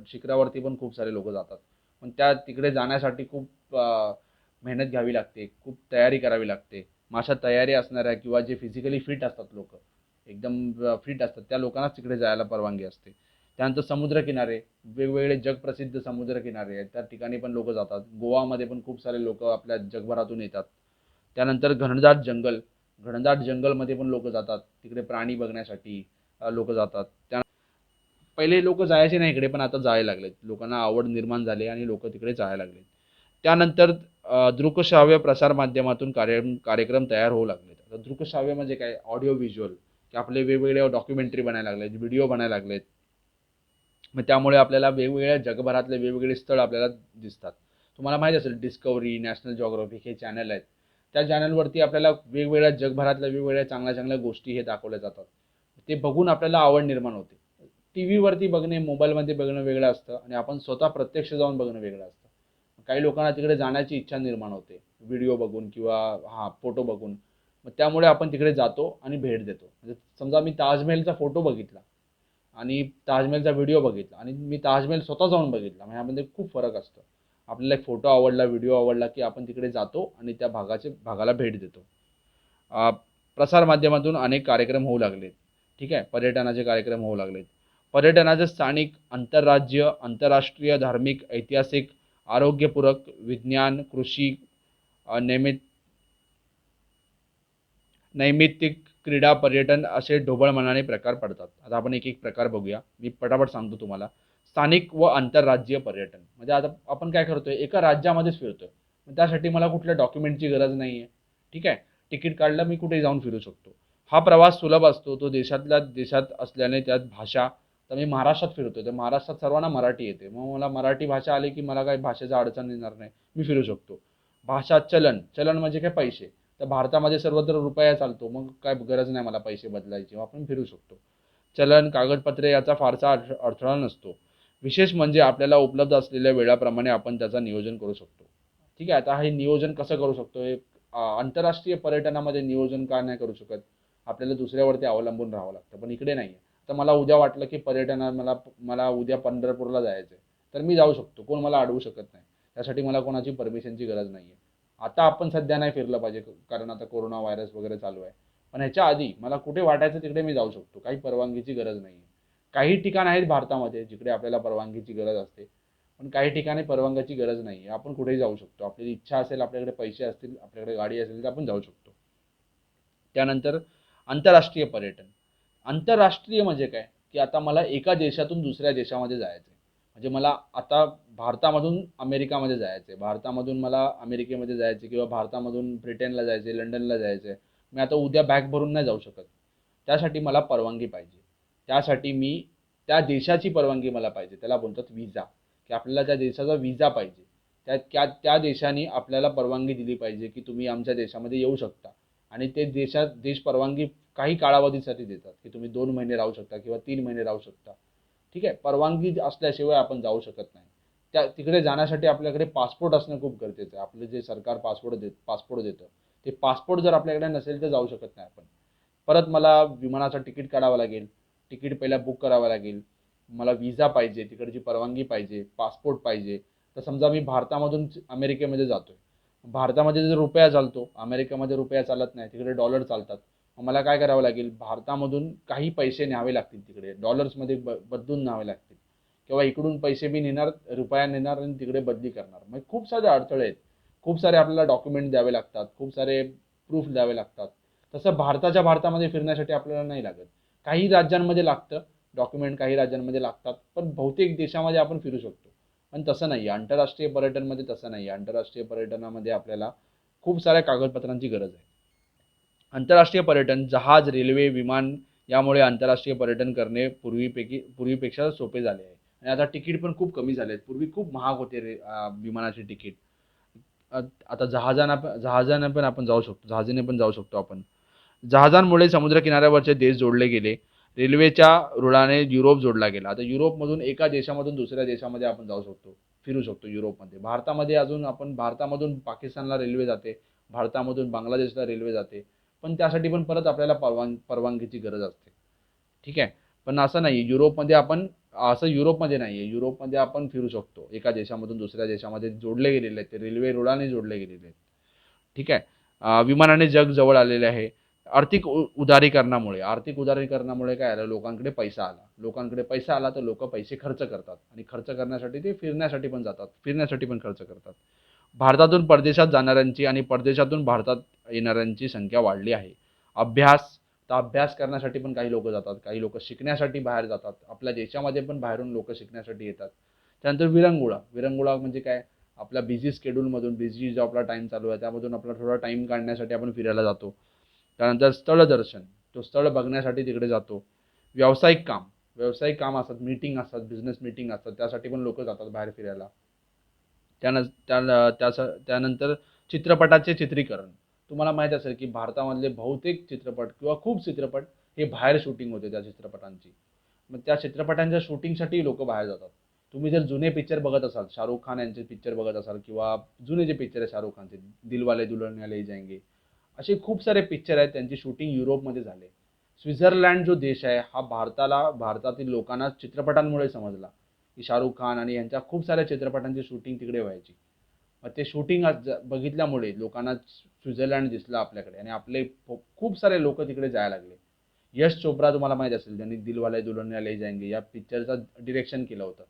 शिखरावरती पण खूप सारे लोक जातात. पण तिकडे जाण्यासाठी खूप मेहनत घ्यावी लागते, खूप तयारी करावी लागते. माशा तयारी असणाऱ्या किंवा जे फिजिकली फिट असतात लोक, एकदम फिट असतात, त्या लोकांनाच तिकडे जायला परवानगी असते. त्यानंतर समुद्रकिनारे, वेगवेगळे जगप्रसिद्ध समुद्रकिनारे आहेत, त्या ठिकाणी पण लोक जातात. गोवामध्ये पण खूप सारे लोक आपल्या जगभरातून येतात. त्यानंतर घनदाट जंगलमध्ये पण लोक जातात, तिकडे प्राणी बघण्यासाठी लोक जातात. पहिले लोक जायचे नाही इकडे, पण आता जायला लागलेत. लोकांना आवड निर्माण झाली आणि लोक तिकडे जायला लागलेत. त्यानंतर दृकश्राव्य प्रसार माध्यमातून कार्यक्रम तयार होऊ लागलेत. आता दृकश्राव्य म्हणजे काय, ऑडिओ व्हिज्युअल, की आपले वेगवेगळे डॉक्युमेंटरी बनायला लागलेत, व्हिडिओ बनायला लागलेत. मग त्यामुळे आपल्याला वेगवेगळ्या जगभरातले वेगवेगळे स्थळ आपल्याला दिसतात. तुम्हाला माहीत असेल डिस्कवरी, नॅशनल जिओग्राफिक हे चॅनल आहेत. त्या चॅनलवरती आपल्याला वेगवेगळ्या जगभरातल्या वेगवेगळ्या चांगल्या चांगल्या गोष्टी हे दाखवल्या जातात. ते बघून आपल्याला आवड निर्माण होते. टी व्हीवरती बघणे, मोबाईलमध्ये बघणं वेगळं असतं आणि आपण स्वतः प्रत्यक्ष जाऊन बघणं वेगळं असतं. काही लोकांना तिकडे जाण्याची इच्छा निर्माण होते, व्हिडिओ बघून किंवा फोटो बघून. मग त्यामुळे आपण तिकडे जातो आणि भेट देतो. म्हणजे समजा मी ताजमहलचा फोटो बघितला आणि ताजमहलचा व्हिडिओ बघितला आणि मी ताजमहल स्वतः जाऊन बघितला, म्हणजे यामध्ये खूप फरक असतो. आपल्याला एक फोटो आवडला, व्हिडिओ आवडला, की आपण तिकडे जातो आणि त्या भागाला भेट देतो. अ, प्रसारमाध्यमातून अनेक कार्यक्रम होऊ लागलेत. ठीक आहे, पर्यटनाचे कार्यक्रम होऊ लागलेत. पर्यटनाचे स्थानिक, आंतरराज्य, आंतरराष्ट्रीय, धार्मिक, ऐतिहासिक, आरोग्यपूरक, विज्ञान, कृषी, नैमित नैमित्तिक, क्रीडा, पर्यटन असे ढोबळ मनाने प्रकार पडतात. आता आपण एक एक प्रकार बघूया. मी पटापट सांगतो तुम्हाला. स्थानिक व आंतरराज्यीय पर्यटन म्हणजे आता आपण काय करतोय, एका राज्यामध्येच फिरतोय. मग त्यासाठी मला कुठल्या डॉक्युमेंटची गरज नाही आहे. ठीक आहे, तिकीट काढलं, मी कुठेही जाऊन फिरू शकतो. हा प्रवास सुलभ असतो. तो देशातल्या देशात असल्याने त्यात भाषा, तर मी महाराष्ट्रात फिरतोय, तर महाराष्ट्रात सर्वांना मराठी येते. मग मला मराठी भाषा आली की मला काही भाषेचा अडचण येणार नाही, मी फिरू शकतो. भाषा, चलन म्हणजे काय, पैसे. तर भारतामध्ये सर्वत्र रुपया चालतो, मग काय गरज नाही मला पैसे बदलायची, आपण फिरू शकतो. चलन, कागदपत्रे याचा फारसा अडथळा नसतो. विशेष म्हणजे आपल्याला उपलब्ध असलेल्या वेळाप्रमाणे आपण त्याचं नियोजन करू शकतो. ठीक आहे, आता हे नियोजन कसं करू शकतो, हे आंतरराष्ट्रीय पर्यटनामध्ये नियोजन का नाही करू शकत, आपल्याला दुसऱ्यावरती अवलंबून राहावं लागतं. पण इकडे नाही आहे. तर मला उद्या वाटलं की पर्यटनात मला मला उद्या पंढरपूरला जायचं आहे, तर मी जाऊ शकतो, कोण मला अडवू शकत नाही. त्यासाठी मला कोणाची परमिशनची गरज नाही आहे. आता आपण सध्या नाही फिरलं पाहिजे, कारण आता कोरोना व्हायरस वगैरे चालू आहे. पण ह्याच्या आधी मला कुठे वाटायचं तिकडे मी जाऊ शकतो, काही परवानगीची गरज नाही आहे. काही ठिकाण आहेत भारतामध्ये जिकडे आपल्याला परवानगीची गरज असते, पण काही ठिकाणी परवानगीची गरज नाही आहे. आपण कुठेही जाऊ शकतो. आपली इच्छा असेल, आपल्याकडे पैसे असतील, आपल्याकडे गाडी असेल, तर आपण जाऊ शकतो. त्यानंतर आंतरराष्ट्रीय पर्यटन. आंतरराष्ट्रीय म्हणजे काय, की आता मला एका देशातून दुसऱ्या देशामध्ये जायचं आहे. म्हणजे मला आता भारतामधून अमेरिकामध्ये जायचं आहे, भारतामधून मला अमेरिकेमध्ये जायचं आहे, किंवा भारतामधून ब्रिटनला जायचं आहे, लंडनला जायचं आहे. मी आता उद्या बॅग भरून नाही जाऊ शकत. त्यासाठी मला परवानगी पाहिजे. त्यासाठी मी त्या देशाची परवानगी मला पाहिजे. त्याला बोलतात विजा, की आपल्याला त्या देशाचा विजा पाहिजे. त्या देशाने आपल्याला परवानगी दिली पाहिजे, की तुम्ही आमच्या देशामध्ये येऊ शकता. आणि ते देश परवानगी काही कालावधीसाठी देतात, की तुम्ही 2 महिने राहू शकता किंवा 3 महिने राहू शकता. ठीक आहे, परवानगी असल्याशिवाय आपण जाऊ शकत नाही. तिकडे जाण्यासाठी आपल्याकडे पासपोर्ट असणं खूप गरजेचं आहे. आपलं जे सरकार पासपोर्ट देतं, ते पासपोर्ट जर आपल्याकडे नसेल तर जाऊ शकत नाही आपण. परत मला विमानाचं तिकीट काढावं लागेल, तिकीट पहिला बुक करावं लागेल, मला विजा पाहिजे, तिकडची परवानगी पाहिजे, पासपोर्ट पाहिजे. तर समजा मी भारतामधून अमेरिकेमध्ये जातोय, भारतामध्ये जर रुपया चालतो, अमेरिकेमध्ये रुपया चालत नाही, तिकडे डॉलर चालतात. मग मला काय करावं लागेल, भारतामधून काही पैसे न्यावे लागतील, तिकडे डॉलर्समध्ये बदलून न्यावे लागतील, किंवा इकडून पैसे मी नेणार, रुपया नेणार आणि तिकडे बदली करणार. मग खूप सारे अडथळे आहेत, खूप सारे आपल्याला डॉक्युमेंट द्यावे लागतात, खूप सारे प्रूफ द्यावे लागतात. तसं भारतामध्ये फिरण्यासाठी आपल्याला नाही लागत. काही राज्यांमध्ये लागतं डॉक्युमेंट, काही राज्यांमध्ये लागतात, पण बहुतेक देशामध्ये आपण फिरू शकतो. पण तसं नाही आहे आंतरराष्ट्रीय पर्यटनमध्ये, तसं नाही आहे. आंतरराष्ट्रीय पर्यटनामध्ये आपल्याला खूप साऱ्या कागदपत्रांची गरज आहे. आंतरराष्ट्रीय पर्यटन, जहाज, रेल्वे, विमान यामुळे आंतरराष्ट्रीय पर्यटन करणे पूर्वीपेक्षा सोपे झाले आहे. आणि आता तिकीट पण खूप कमी झाले आहेत. पूर्वी खूप महाग होते विमानाचे तिकीट. आता जहाजाने पण आपण जाऊ शकतो, जहाजाने पण जाऊ शकतो आपण. जहाजांमुळे समुद्रकिनाऱ्यावरचे देश जोडले गेले. रेल्वेच्या रुळाने युरोप जोडला गेला. आता युरोपमधून एका देशामधून दुसऱ्या देशामध्ये आपण जाऊ शकतो, फिरू शकतो युरोपमध्ये. भारतामधून पाकिस्तानला रेल्वे जाते, भारतामधून बांगलादेशला रेल्वे जाते. पण त्यासाठी पण परत आपल्याला परवानगीची गरज असते. ठीक आहे, पण असं नाही युरोपमध्ये नाही आहे. युरोपमध्ये आपण फिरू शकतो, एका देशामधून दुसऱ्या देशामध्ये जोडले गेलेले आहेत, ते रेल्वे रुळाने जोडले गेलेले आहेत. ठीक आहे, विमानाने जग जवळ आलेले आहे. आर्थिक उदारीकरणामुळे काय झालं, लोकांकडे पैसा आला. लोकांकडे पैसा आला तर लोकं पैसे खर्च करतात आणि खर्च करण्यासाठी ते फिरण्यासाठी पण जातात, फिरण्यासाठी पण खर्च करतात. भारतातून परदेशात जाणाऱ्यांची आणि परदेशातून भारतात येणाऱ्यांची संख्या वाढली आहे. अभ्यास तर अभ्यास करण्यासाठी पण काही लोकं जातात, काही लोकं शिकण्यासाठी बाहेर जातात. आपल्या देशामध्ये पण बाहेरून लोकं शिकण्यासाठी येतात. त्यानंतर विरंगुळा म्हणजे काय, आपल्या बिझी शेड्यूलमधून, बिझी जो आपला टाईम चालू आहे त्यामधून आपला थोडा टाईम काढण्यासाठी आपण फिरायला जातो. त्यानंतर स्थळदर्शन, तो स्थळ बघण्यासाठी तिकडे जातो. व्यावसायिक काम व्यावसायिक काम असतात, मीटिंग असतात, बिझनेस मीटिंग असतात, त्यासाठी पण लोकं जातात बाहेर फिरायला. त्यानंतर चित्रपटाचे चित्रीकरण. तुम्हाला माहीत असेल की भारतामधले बहुतेक चित्रपट किंवा खूप चित्रपट हे बाहेर शूटिंग होते त्या चित्रपटांची. मग त्या चित्रपटांच्या शूटिंगसाठी लोकं बाहेर जातात. तुम्ही जर जुने पिक्चर बघत असाल, शाहरुख खान यांचे पिक्चर बघत असाल किंवा जुने जे पिक्चर आहे शाहरुख खानचे, दिलवाले दुल्हनिया ले जाएंगे, असे खूप सारे पिक्चर आहेत त्यांची शूटिंग युरोपमध्ये झाले. स्वित्झर्लंड जो देश आहे हा भारतातील लोकांना चित्रपटांमुळे समजला, की शाहरुख खान आणि यांच्या खूप साऱ्या चित्रपटांची शूटिंग तिकडे व्हायची. मग ते शूटिंग बघितल्यामुळे लोकांना स्वित्झर्लंड दिसलं आपल्याकडे आणि आपले खूप सारे लोक तिकडे जायला लागले. यश चोप्रा तुम्हाला माहीत असेल, ज्यांनी दिलवाले दुल्हनिया ले जाएंगे या पिक्चरचं डिरेक्शन केलं होतं.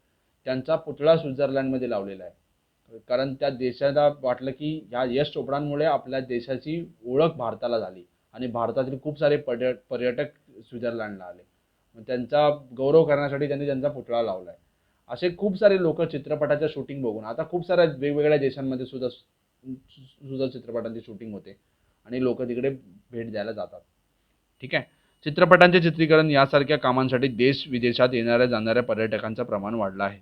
त्यांचा पुतळा स्वित्झर्लंडमध्ये लावलेला आहे. कारण त्या देशाला वाटलं की ह्या यश चोपडांमुळे आपल्या देशाची ओळख भारताला झाली आणि भारतातील खूप सारे पर्यटक स्वित्झर्लंडला आले. मग त्यांचा गौरव करण्यासाठी त्यांनी त्यांचा पुतळा लावला आहे. असे खूप सारे लोक चित्रपटाच्या शूटिंग बघून आता खूप साऱ्या वेगवेगळ्या देशांमध्ये सुद्धा सुद्धा चित्रपटांची शूटिंग होते आणि लोक तिकडे भेट द्यायला जातात. ठीक आहे. चित्रपटांचे चित्रीकरण यासारख्या कामांसाठी देश विदेशात येणाऱ्या जाणाऱ्या पर्यटकांचं प्रमाण वाढलं आहे.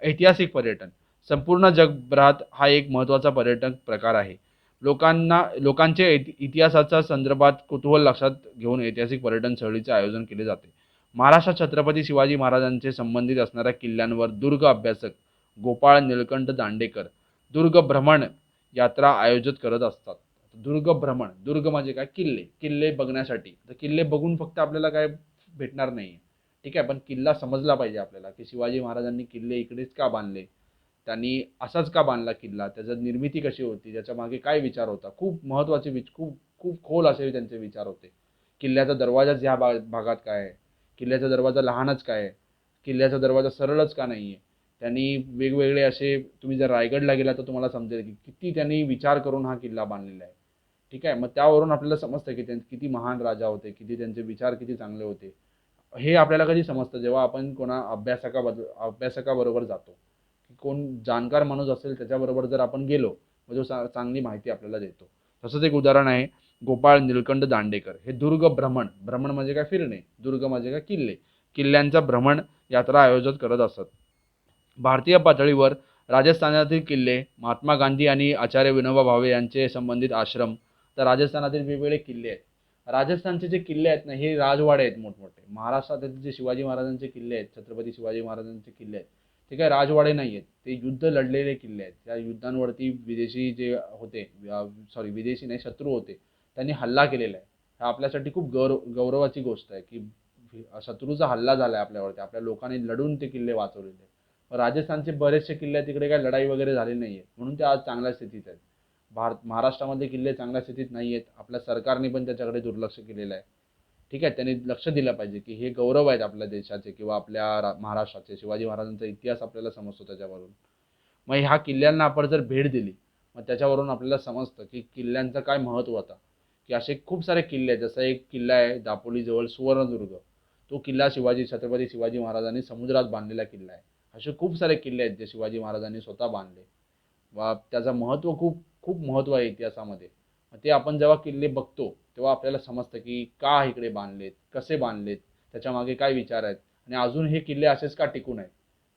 ऐतिहासिक पर्यटन संपूर्ण जगभरात हा एक महत्त्वाचा पर्यटन प्रकार आहे. लोकांचे इतिहासाच्या संदर्भात कुतूहल लक्षात घेऊन ऐतिहासिक पर्यटन सहलीचे आयोजन केले जाते. महाराष्ट्रात छत्रपती शिवाजी महाराजांचे संबंधित असणाऱ्या किल्ल्यांवर दुर्ग अभ्यासक गोपाळ निळकंठ दांडेकर दुर्ग भ्रमण यात्रा आयोजित करत असतात. दुर्ग म्हणजे काय, किल्ले बघण्यासाठी. तर किल्ले बघून फक्त आपल्याला काय भेटणार नाही. ठीक आहे, पण किल्ला समजला पाहिजे आपल्याला, की शिवाजी महाराजांनी किल्ले इकडेच का बांधले, त्यांनी असाच का बांधला किल्ला, त्याची निर्मिती कशी होती, त्याच्या मागे काय विचार होता. खूप महत्त्वाचे खूप खूप खोल असे त्यांचे विचार होते. किल्ल्याचा दरवाजाच ह्या भागात काय आहे, किल्ल्याचा दरवाजा लहानच काय आहे, किल्ल्याचा दरवाजा सरळच का नाही आहे. त्यांनी वेगवेगळे असे, तुम्ही जर रायगडला गेला तर तुम्हाला समजेल की किती त्यांनी विचार करून हा किल्ला बांधलेला आहे. ठीक आहे, मग त्यावरून आपल्याला समजतं की ते किती महान राजा होते, किती त्यांचे विचार किती चांगले होते. हे आपल्याला कधी समजतं जेव्हा आपण कोणा अभ्यासकाबरोबर जातो, की कोण जाणकार माणूस असेल त्याच्याबरोबर जर आपण गेलो, मग जो चांगली माहिती आपल्याला देतो. तसंच एक उदाहरण आहे गोपाळ निळकंठ दांडेकर. हे दुर्ग भ्रमण म्हणजे काय, फिरणे. दुर्ग म्हणजे काय, किल्ल्यांचा भ्रमण यात्रा आयोजित करत असतात. भारतीय पातळीवर राजस्थानातील किल्ले, महात्मा गांधी आणि आचार्य विनोबा भावे यांचे संबंधित आश्रम, तर राजस्थानातील वेगवेगळे किल्ले आहेत. राजस्थानचे जे किल्ले आहेत ना, हे राजवाडे आहेत मोठमोठे. महाराष्ट्रातील जे शिवाजी महाराजांचे किल्ले आहेत, छत्रपती शिवाजी महाराजांचे किल्ले आहेत, ते काय राजवाडे नाही आहेत. ते युद्ध लढलेले किल्ले आहेत. त्या युद्धांवरती विदेशी जे होते, विदेशी नाही, शत्रू होते, त्यांनी हल्ला केलेला आहे. हा आपल्यासाठी खूप गौरवाची गोष्ट आहे, की शत्रूचा हल्ला झाला आहे आपल्यावरती. आपल्या लोकांनी लढून ते किल्ले वाचवलेले आहेत. राजस्थानचे बरेचसे किल्ले तिकडे काही लढाई वगैरे झाली नाही आहे, म्हणून ते आज चांगल्या स्थितीत आहेत. महाराष्ट्रामध्ये किल्ले चांगल्या स्थितीत नाही आहेत. आपल्या सरकारने पण त्याच्याकडे दुर्लक्ष केलेलं आहे. ठीक आहे, त्यांनी लक्ष दिलं पाहिजे, की हे गौरव आहेत आपल्या देशाचे किंवा आपल्या महाराष्ट्राचे. शिवाजी महाराजांचा इतिहास आपल्याला समजतो त्याच्यावरून. मग ह्या किल्ल्यांना आपण जर भेट दिली, मग त्याच्यावरून आपल्याला समजतं की किल्ल्यांचं काय महत्त्व होतं. की असे खूप सारे किल्ले आहेत. जसा एक किल्ला आहे दापोलीजवळ सुवर्णदुर्ग. तो किल्ला छत्रपती शिवाजी महाराजांनी समुद्रात बांधलेला किल्ला आहे. असे खूप सारे किल्ले आहेत जे शिवाजी महाराजांनी स्वतः बांधले. वा त्याचं महत्त्व खूप खूप महत्त्व आहे इतिहासामध्ये. ते आपण जेव्हा किल्ले बघतो तेव्हा आपल्याला समजतं की का इकडे बांधलेत, कसे बांधलेत, त्याच्यामागे काय विचार आहेत आणि अजून हे किल्ले असेच का टिकून आहेत.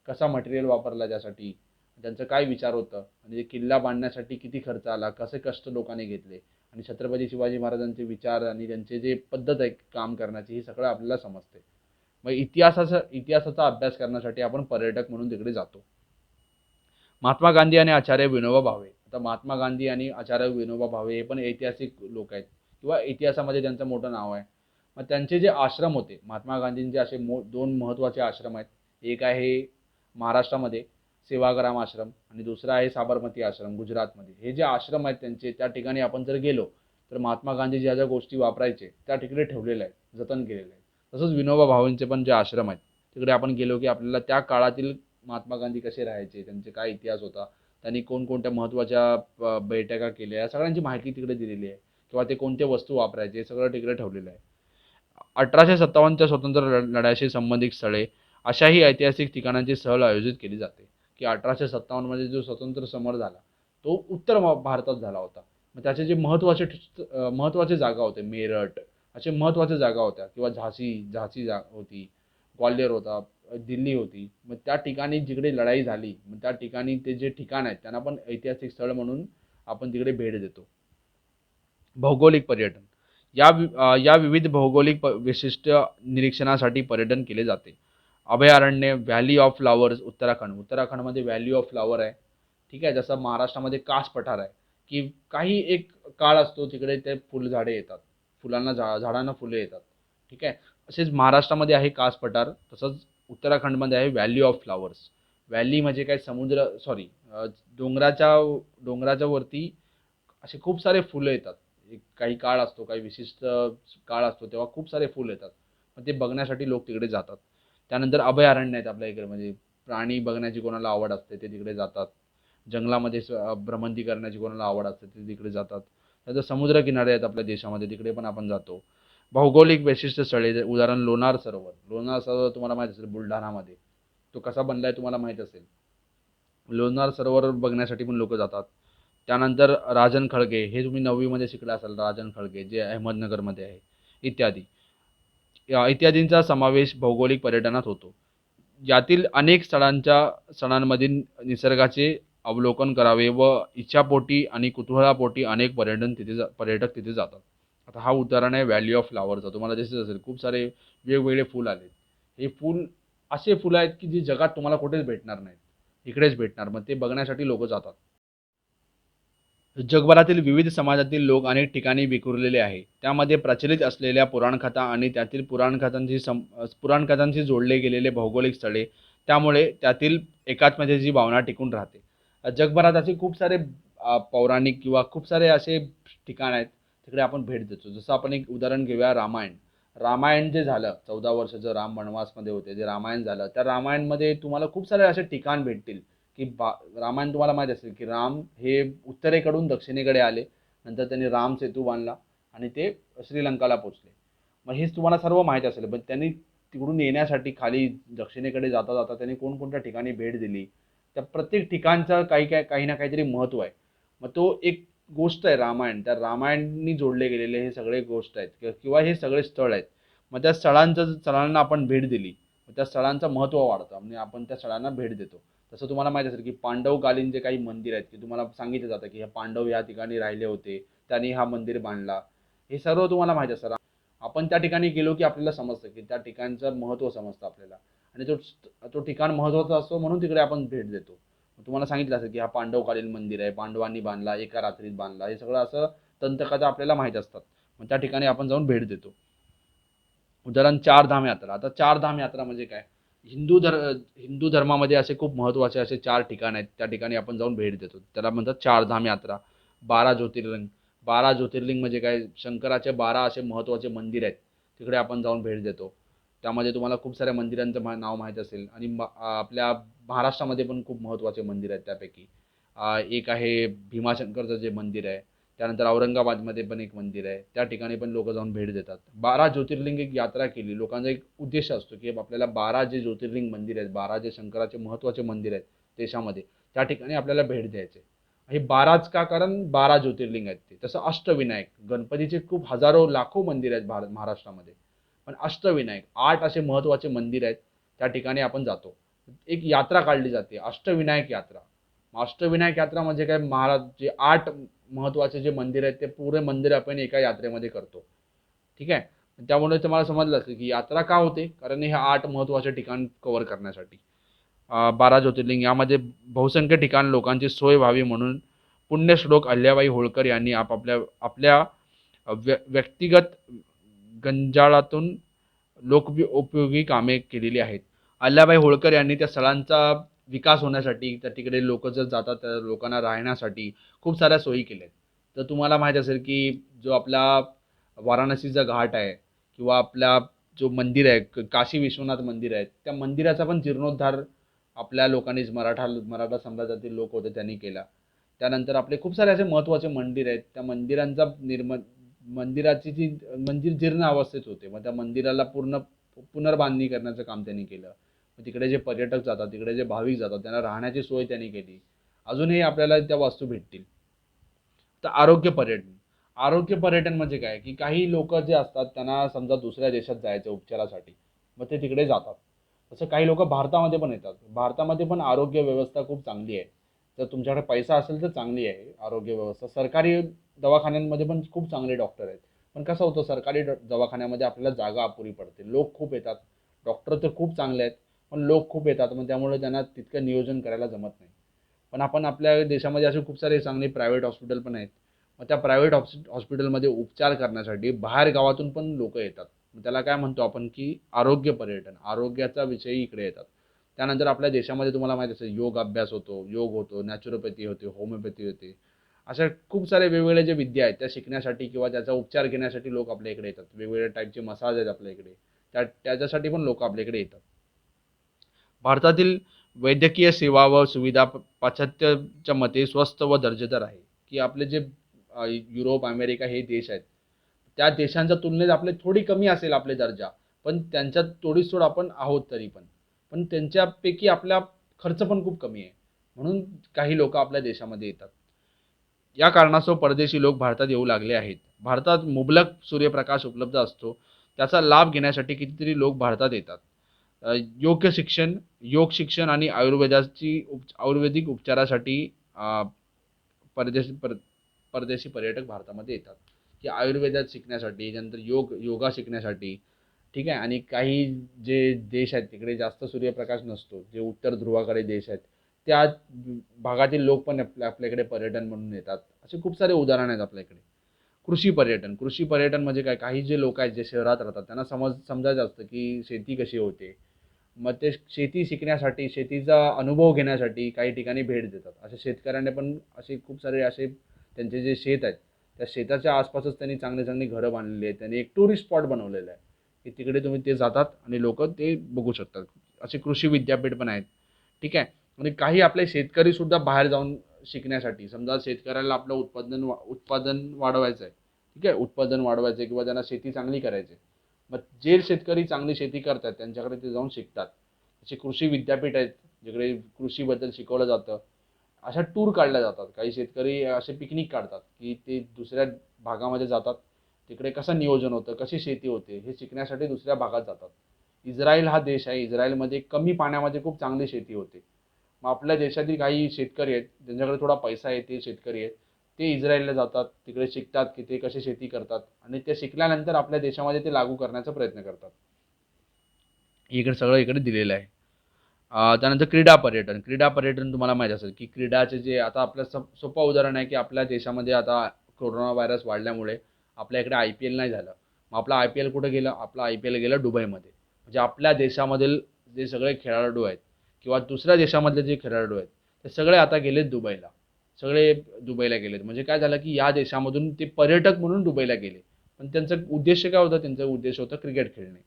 कसा मटेरियल वापरला त्यासाठी, त्यांचं काय विचार होतं आणि किल्ला बांधण्यासाठी किती खर्च आला, कसे कष्ट लोकांनी घेतले आणि छत्रपती शिवाजी महाराजांचे विचार आणि त्यांचे जे पद्धत आहे काम करण्याची, हे सगळं आपल्याला समजते. मग इतिहासाचा अभ्यास करण्यासाठी आपण पर्यटक म्हणून तिकडे जातो. महात्मा गांधी आणि आचार्य विनोबा भावे. आता महात्मा गांधी आणि आचार्य विनोबा भावे हे पण ऐतिहासिक लोक आहेत किंवा इतिहासामध्ये त्यांचं मोठं नाव आहे. मग त्यांचे जे आश्रम होते, महात्मा गांधींचे असे दोन महत्त्वाचे आश्रम आहेत. एक आहे महाराष्ट्रामध्ये सेवाग्राम आश्रम आणि दुसरा आहे साबरमती आश्रम गुजरातमध्ये. हे जे आश्रम आहेत त्यांचे, त्या ठिकाणी आपण जर गेलो तर महात्मा गांधी ज्या ज्या गोष्टी वापरायचे त्या तिकडे ठेवलेल्या आहेत, जतन केलेल्या आहेत. तसंच विनोबा भावेंचे पण जे आश्रम आहेत तिकडे आपण गेलो की आपल्याला त्या काळातील महात्मा गांधी कसे राहायचे, त्यांचे काय इतिहास होता, त्यांनी कोणकोणत्या महत्त्वाच्या बैठका केल्या, या सगळ्यांची माहिती तिकडे दिलेली आहे. किंवा ते कोणत्या वस्तू वापरायचे हे सगळं तिकडे ठेवलेलं आहे. 1857च्या स्वातंत्र्य लढ्याशी संबंधित स्थळे अशाही ऐतिहासिक ठिकाणांची सहल आयोजित केली जाते, की 1857मध्ये जो स्वातंत्र्य समर झाला तो उत्तर भारतात झाला होता. मग त्याचे जे महत्त्वाचे जागा होते, मेरठ असे महत्त्वाच्या जागा होत्या, किंवा झाशी होती, ग्वाल्हेर होता, दिल्ली होती. मग त्या ठिकाणी जिकडे लढाई झाली, मग त्या ठिकाणी ते जे ठिकाण आहेत त्यांना पण ऐतिहासिक स्थळ म्हणून आपण तिकडे भेट देतो. भौगोलिक पर्यटन या विविध भौगोलिक विशिष्ट निरीक्षणासाठी पर्यटन केले जाते. अभयारण्य, व्हॅली ऑफ फ्लॉवर्स, उत्तराखंडमध्ये व्हॅली ऑफ फ्लॉवर आहे. ठीक आहे, जसं महाराष्ट्रामध्ये कास पठार आहे, की काही एक काळ असतो तिकडे ते फुलझाडे येतात, झाडांना फुले येतात. ठीक आहे, असेच महाराष्ट्रामध्ये आहे कास पठार, तसंच उत्तराखंडमध्ये आहे व्हॅली ऑफ फ्लॉवर्स. व्हॅली म्हणजे काय, डोंगराच्या वरती असे खूप सारे फुलं येतात. एक काही काळ असतो, काही विशिष्ट काळ असतो तेव्हा खूप सारे फुल येतात. मग ते बघण्यासाठी लोक तिकडे जातात. त्यानंतर अभयारण्य आहेत आपल्या इकडे, म्हणजे प्राणी बघण्याची कोणाला आवड असते ते तिकडे जातात. जंगलामध्ये भ्रमंती करण्याची कोणाला आवड असते ते तिकडे जातात. त्यानंतर समुद्रकिनारे आहेत आपल्या देशामध्ये, तिकडे पण आपण जातो. भौगोलिक वैशिष्ट्य स्थळे, उदाहरण लोणार सरोवर तुम्हाला माहीत असेल बुलढाणामध्ये. तो कसा बनलाय तुम्हाला माहीत असेल. लोणार सरोवर बघण्यासाठी पण लोक जातात. त्यानंतर राजन खळगे, हे तुम्ही 9वीमध्ये शिकला असाल, राजन खळगे जे अहमदनगरमध्ये आहे, इत्यादी. इत्यादींचा समावेश भौगोलिक पर्यटनात होतो. यातील अनेक स्थळांमधील निसर्गाचे अवलोकन करावे व इच्छापोटी आणि कुतूहलापोटी अनेक पर्यटक तिथे जातात. आता हा उदाहरण आहे व्हॅली ऑफ फ्लॉवरचा. तुम्हाला दिसत असेल खूप सारे वेगवेगळे फूल आले. हे फूल असे फुलं आहेत की जे जगात तुम्हाला कुठेच भेटणार नाहीत, इकडेच भेटणार. मग ते बघण्यासाठी लोक जातात. जगभरातील विविध समाजातील लोक अनेक ठिकाणी विखुरलेले आहे. त्यामध्ये प्रचलित असलेल्या पुराणकथा आणि त्यातील पुराणकथांशी जोडले गेलेले भौगोलिक स्थळे, त्यामुळे त्यातील एकात्मतेची भावना टिकून राहते. जगभरात असे खूप सारे पौराणिक किंवा खूप सारे असे ठिकाण आहेत, तिकडे आपण भेट देतो. जसं आपण एक उदाहरण घेऊया, रामायण जे झालं, 14 वर्षाचं राम वनवासमध्ये होते, जे रामायण झालं, त्या रामायणमध्ये तुम्हाला खूप सारे असे ठिकाण भेटतील की रामायण तुम्हाला माहीत असेल की राम हे उत्तरेकडून दक्षिणेकडे आले, नंतर त्यांनी राम सेतू बांधला आणि ते श्रीलंकाला पोचले. मग हेच तुम्हाला सर्व माहीत असेल. पण त्यांनी तिकडून येण्यासाठी खाली दक्षिणेकडे जाता जाता त्यांनी कोणकोणत्या ठिकाणी भेट दिली, त्या प्रत्येक ठिकाणचं काही ना काहीतरी महत्त्व आहे. मग तो एक गोष्ट आहे रामायण. त्या रामायणनी जोडले गेलेले हे सगळे गोष्ट आहेत, किंवा हे सगळे स्थळ आहेत. मग त्या स्थळांना आपण भेट दिली, त्या स्थळांचं महत्त्व वाढतं आणि आपण त्या स्थळांना भेट देतो. तसं तुम्हाला माहीत असेल की पांडवकालीन जे काही मंदिर आहेत, की तुम्हाला सांगितलं जातं की हे पांडव या ठिकाणी राहिले होते, त्यांनी हा मंदिर बांधला, हे सर्व तुम्हाला माहीत असेल. आपण त्या ठिकाणी गेलो की आपल्याला समजतं की त्या ठिकाणचं महत्त्व समजतं आपल्याला, आणि तो ठिकाण महत्त्वाचा असतो म्हणून तिकडे आपण भेट देतो. तुम्हाला सांगितलं असेल की हा पांडवकालीन मंदिर आहे, पांडवांनी बांधला, एका रात्रीत बांधला, हे सगळं असं दंतकथा आपल्याला माहीत असतात. मग त्या ठिकाणी आपण जाऊन भेट देतो. उदाहरण चारधाम यात्रा. आता चारधाम यात्रा म्हणजे काय, हिंदू धर्मामध्ये असे खूप महत्त्वाचे असे 4 ठिकाण आहेत, त्या ठिकाणी आपण जाऊन भेट देतो. त्याला म्हणतात चारधाम यात्रा. 12 ज्योतिर्लिंग म्हणजे काय, शंकराचे 12 असे महत्त्वाचे मंदिर आहेत, तिकडे आपण जाऊन भेट देतो. त्यामध्ये तुम्हाला खूप साऱ्या मंदिरांचं नाव माहीत असेल. आणि आपल्या महाराष्ट्रामध्ये पण खूप महत्त्वाचे मंदिर आहेत. त्यापैकी एक आहे भीमाशंकरचं जे मंदिर आहे. त्यानंतर औरंगाबादमध्ये पण एक मंदिर आहे, त्या ठिकाणी पण लोक जाऊन भेट देतात. 12 ज्योतिर्लिंग एक यात्रा केली, लोकांचा एक उद्देश असतो की आपल्याला 12 जे ज्योतिर्लिंग मंदिर आहेत, 12 जे शंकराचे महत्त्वाचे मंदिर आहेत देशामध्ये, त्या ठिकाणी आपल्याला भेट द्यायचे. हे 12च का, कारण 12 ज्योतिर्लिंग आहेत ते. तसं अष्टविनायक, गणपतीचे खूप हजारो लाखो मंदिर आहेत महाराष्ट्रामध्ये, पण अष्टविनायक 8 असे महत्त्वाचे मंदिर आहेत, त्या ठिकाणी आपण जातो. एक यात्रा काढली जाते, अष्टविनायक यात्रा. अष्टविनायक यात्रा म्हणजे काय, महाराज जे 8 महत्त्वाचे जे मंदिर आहेत ते पुरे मंदिर आपण एका यात्रेमध्ये करतो. ठीक आहे, त्यामुळे तुम्हाला समजलं असेल की यात्रा का होते, कारण हे 8 महत्त्वाचे ठिकाण कव्हर करण्यासाठी. 12 ज्योतिर्लिंग यामध्ये बहुसंख्य ठिकाण लोकांची सोय व्हावी म्हणून पुण्यश्लोक अहिल्याबाई होळकर यांनी आपल्या व्यक्तिगत गंजाळातून लोकोपयोगी कामे केलेली आहेत. अहिल्याबाई होळकर यांनी त्या स्थळांचा विकास होण्यासाठी, त्या तिकडे लोक जर जातात त्या लोकांना राहण्यासाठी खूप साऱ्या सोयी केल्या आहेत. तर तुम्हाला माहीत असेल की जो आपला वाराणसीचा घाट आहे किंवा आपला जो मंदिर आहे काशी विश्वनाथ मंदिर आहे, त्या मंदिराचा पण जीर्णोद्धार आपल्या लोकांनीच मराठा साम्राज्यातील लोक होते त्यांनी केला. त्यानंतर आपले खूप सारे असे महत्त्वाचे मंदिर आहेत. त्या मंदिरांचा मंदिराची जी मंदिर जीर्ण अवस्थेत होते. मग त्या मंदिराला पुनर्बांधणी करण्याचं काम त्यांनी केलं. मग तिकडे जे पर्यटक जातात, तिकडे जे भाविक जातात, त्यांना राहण्याची सोय त्यांनी केली. अजूनही आपल्याला त्या वास्तू भेटतील. तर आरोग्य पर्यटन म्हणजे काय, की काही लोक जे असतात त्यांना समजा दुसऱ्या देशात जायचं उपचारासाठी, मग ते तिकडे जातात. तसं काही लोक भारतामध्ये पण येतात. भारतामध्ये पण आरोग्य व्यवस्था खूप चांगली आहे. जर तुमच्याकडे पैसा असेल तर चांगली आहे आरोग्य व्यवस्था. सरकारी दवाखान्यांमध्ये पण खूप चांगले डॉक्टर आहेत. पण कसं होतं, सरकारी दवाखान्यामध्ये आपल्याला जागा अपुरी पडते. लोक खूप येतात. डॉक्टर तर खूप चांगले आहेत, पण लोक खूप येतात. मग त्यामुळे त्यांना तितकं नियोजन करायला जमत नाही. पण आपण आपल्या देशामध्ये असे खूप सारे चांगले प्रायव्हेट हॉस्पिटल पण आहेत. मग त्या प्रायव्हेट हॉस्पिटलमध्ये उपचार करण्यासाठी बाहेर गावातून पण लोक येतात. मग त्याला काय म्हणतो आपण, की आरोग्य पर्यटन. आरोग्याचा विषयी इकडे येतात. त्यानंतर आपल्या देशामध्ये तुम्हाला माहिती असेल योग अभ्यास होतो, योग होतो, नॅचरोपॅथी होते, होमिओपॅथी होते. अशा खूप सारे वेगवेगळे जे विद्या आहेत त्या शिकण्यासाठी किंवा त्याचा उपचार घेण्यासाठी लोक आपल्या इकडे येतात. वेगवेगळ्या टाईपचे मसाज आहेत आपल्या इकडे, त्याच्यासाठी पण लोक आपल्या इकडे येतात. भारतातील वैद्यकीय सेवा व सुविधा पाश्चात्याच्या मते स्वस्त व दर्जेदार आहे. की आपले जे युरोप, अमेरिका हे देश आहेत, त्या देशांच्या तुलनेत आपले थोडी कमी असेल आपले दर्जा, पण त्यांच्यात थोडीच थोड आपण आहोत तरी पण. पण त्यांच्यापैकी आपला खर्च पण खूप कमी आहे. म्हणून काही लोक आपल्या देशामध्ये येतात. या कारणास्तव परदेशी लोक भारतात येऊ लागले आहेत. भारतात मुबलक सूर्यप्रकाश उपलब्ध असतो. त्याचा लाभ घेण्यासाठी कितीतरी लोक भारतात येतात. अ, योग्य शिक्षण योग शिक्षण आणि आयुर्वेदिक उपचारासाठी परदेशी पर परदेशी पर्यटक भारतामध्ये येतात, की आयुर्वेदात शिकण्यासाठी, त्यानंतर योगा शिकण्यासाठी. ठीक आहे. आणि काही जे देश आहेत तिकडे जास्त सूर्यप्रकाश नसतो, जे उत्तर ध्रुवाकडे देश आहेत, त्या भागातील लोक पण आपल्याकडे पर्यटन म्हणून येतात. असे खूप सारे उदाहरण आहेत आपल्याकडे. कृषी पर्यटन म्हणजे काय, काही जे लोक आहेत जे शहरात राहतात त्यांना समजायचं असतं की शेती कशी होते. मग ते शेती शिकण्यासाठी, शेतीचा अनुभव घेण्यासाठी काही ठिकाणी भेट देतात. अशा शेतकऱ्याने पण असे खूप सारे असे त्यांचे जे शेत आहेत, त्या शेताच्या आसपासच त्यांनी चांगली चांगली घरं बांधलेली आहेत. त्यांनी एक टुरिस्ट स्पॉट बनवलेला आहे, की तिकडे तुम्ही ते जातात आणि लोक ते बघू शकतात. असे कृषी विद्यापीठ पण आहेत. ठीक आहे. आणि काही आपले शेतकरी सुद्धा बाहेर जाऊन शिकण्यासाठी, समजा शेतकऱ्याला आपलं उत्पादन वाढवायचं आहे. ठीक आहे, उत्पादन वाढवायचं आहे किंवा त्यांना शेती चांगली करायची आहे. मग जे शेतकरी चांगली शेती करतात त्यांच्याकडे ते जाऊन शिकतात. असे कृषी विद्यापीठ आहेत जिकडे कृषीबद्दल शिकवलं जातं. अशा टूर काढल्या जातात. काही शेतकरी असे पिकनिक काढतात, की ते दुसऱ्या भागामध्ये जातात. तिकडे कसं नियोजन होतं, कशी शेती होते हे शिकण्यासाठी दुसऱ्या भागात जातात. इस्रायल हा देश आहे. इस्रायलमध्ये कमी पाण्यामध्ये खूप चांगली शेती होते. मग आपल्या देशातील काही शेतकरी आहेत, ज्यांच्याकडे थोडा पैसा आहे ते शेतकरी आहेत. ते इस्रायलला जातात, तिकडे शिकतात की ते कशी शेती करतात आणि ते शिकल्यानंतर आपल्या देशामध्ये ते लागू करण्याचा प्रयत्न करतात. इकडे सगळं इकडे दिलेलं आहे. त्यानंतर क्रीडा पर्यटन तुम्हाला माहीत असेल, की क्रीडाचे जे आता आपलं सोपं उदाहरण आहे, की आपल्या देशामध्ये आता कोरोना व्हायरस वाढल्यामुळे आपल्या इकडे IPL नाही झालं. मग आपलं IPL कुठे गेलं? आपलं IPL गेलं दुबईमध्ये. म्हणजे आपल्या देशामधील जे सगळे खेळाडू आहेत किंवा दुसऱ्या देशामधले जे खेळाडू आहेत, ते सगळे आता गेलेत दुबईला. सगळे दुबईला गेलेत. म्हणजे काय झालं, की या देशामधून ते पर्यटक म्हणून दुबईला गेले. पण त्यांचा उद्देश काय होता? त्यांचा उद्देश होता क्रिकेट खेळणे.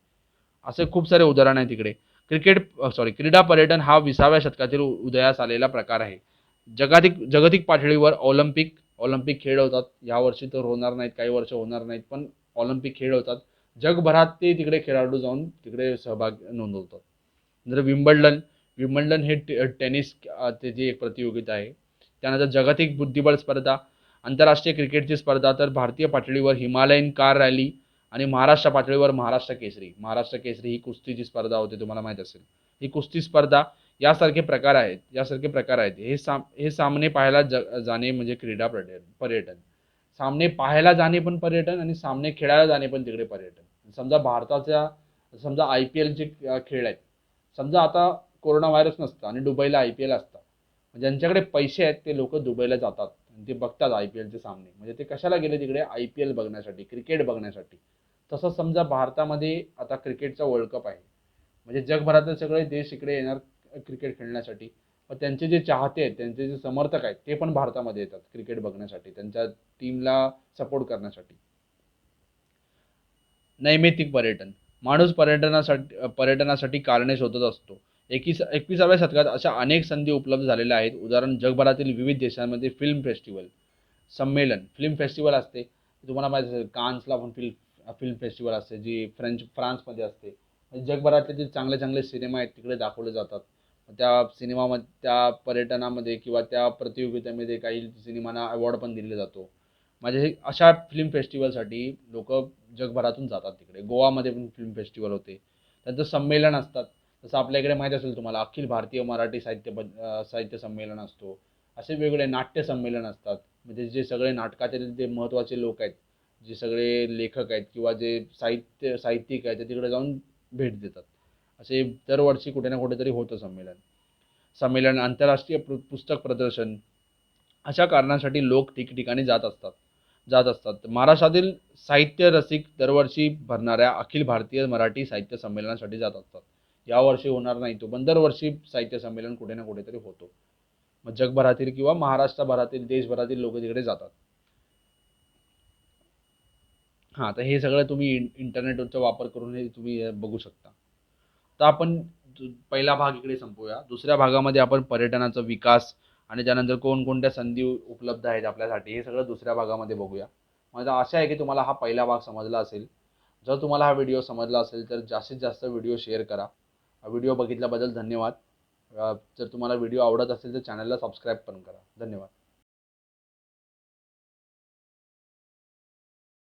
असे खूप सारे उदाहरण आहे तिकडे. क्रीडा पर्यटन हा 20व्या शतकातील उदयास आलेला प्रकार आहे. जागतिक पातळीवर ऑलिम्पिक खेळ होतात. यावर्षी तर होणार नाहीत, काही वर्ष होणार नाहीत, पण ऑलिम्पिक खेळ होतात. जगभरात ते तिकडे खेळाडू जाऊन तिकडे सहभाग नोंदवतात. नंतर विम्बल्डन हे टेनिस त्याची एक प्रतियोगिता आहे. त्यानंतर जागतिक बुद्धिबळ स्पर्धा, आंतरराष्ट्रीय क्रिकेटची स्पर्धा, तर भारतीय पातळीवर हिमालयन कार रॅली आणि महाराष्ट्र पातळीवर महाराष्ट्र केसरी ही कुस्तीची स्पर्धा होते, तुम्हाला माहीत असेल. ही कुस्ती स्पर्धा यासारखे प्रकार आहेत. हे सामने पाहायला जाणे म्हणजे पर्यटन. सामने पाहायला जाणे पण पर्यटन आणि सामने खेळायला जाणे पण तिकडे पर्यटन. समजा IPL चे खेळ आहेत. समजा आता कोरोना व्हायरस नसतं आणि दुबईला IPL असतं. ज्यांच्याकडे पैसे आहेत ते लोक दुबईला जातात आणि ते बघतात IPL चे सामने. म्हणजे ते कशाला गेले तिकडे? IPL बघण्यासाठी, क्रिकेट बघण्यासाठी. तसंच समजा भारतामध्ये आता क्रिकेटचा वर्ल्ड कप आहे. म्हणजे जगभरातले सगळे देश इकडे येणार क्रिकेट खेळण्यासाठी. पण त्यांचे जे चाहते आहेत, त्यांचे जे समर्थक आहेत, ते पण भारतामध्ये येतात क्रिकेट बघण्यासाठी, त्यांच्या टीमला सपोर्ट करण्यासाठी. नैमित्तिक पर्यटन. माणूस पर्यटनासाठी कारणे शोधत असतो. 21व्या शतकात अशा अनेक संधी उपलब्ध झालेल्या आहेत. उदाहरण जगभरातील विविध देशांमध्ये फिल्म फेस्टिवल, संमेलन, फिल्म फेस्टिवल असते. तुम्हाला माहिती असेल कान्सला पण फिल्म फेस्टिवल असते, जी फ्रान्समध्ये असते. म्हणजे जगभरातले जे चांगले चांगले सिनेमा आहेत तिकडे दाखवले जातात. त्या सिनेमामध्ये, त्या पर्यटनामध्ये किंवा त्या प्रतियोगितेमध्ये काही सिनेमांना अवॉर्ड पण दिला जातो. म्हणजे अशा फिल्म फेस्टिवलसाठी लोक जगभरातून जातात तिकडे. गोवामध्ये पण फिल्म फेस्टिवल होते. त्यांचं संमेलन असतात. जसं आपल्या इकडे माहीत असेल तुम्हाला अखिल भारतीय मराठी साहित्य संमेलन असतो. असे वेगवेगळे नाट्य संमेलन असतात. म्हणजे जे सगळे नाटकातील जे महत्त्वाचे लोक आहेत, जे सगळे लेखक आहेत किंवा जे साहित्यिक आहेत ते तिकडे जाऊन भेट देतात. असे दरवर्षी कुठे ना कुठेतरी होतं संमेलन. आंतरराष्ट्रीय पुस्तक प्रदर्शन, अशा कारणांसाठी लोक ठिकठिकाणी जात असतात. महाराष्ट्रातील साहित्य रसिक दरवर्षी भरणाऱ्या अखिल भारतीय मराठी साहित्य संमेलनासाठी जात असतात. यावर्षी होणार नाही तो, पण दरवर्षी साहित्य संमेलन कुठे ना कुठेतरी होतो. मग जगभरातील किंवा महाराष्ट्रभरातील, देशभरातील लोक तिकडे जातात. हां, तर हे सगळं तुम्ही इंटरनेटचा वापर करून हे तुम्ही बघू शकता. तर आपण पहिला भाग इकडे संपवूया. दुसऱ्या भागामध्ये आपण पर्यटनाचा विकास आणि त्यानंतर कोणकोणत्या संधी उपलब्ध आहेत आपल्यासाठी, हे सगळं दुसऱ्या भागामध्ये बघूया. माझा आशा आहे की तुम्हाला हा पहिला भाग समजला असेल. जर तुम्हाला हा व्हिडिओ समजला असेल तर जास्तीत जास्त व्हिडिओ शेअर करा. व्हिडिओ बघितल्याबद्दल धन्यवाद. जर तुम्हाला व्हिडिओ आवडत असेल तर चॅनलला सबस्क्राईब पण करा. धन्यवाद.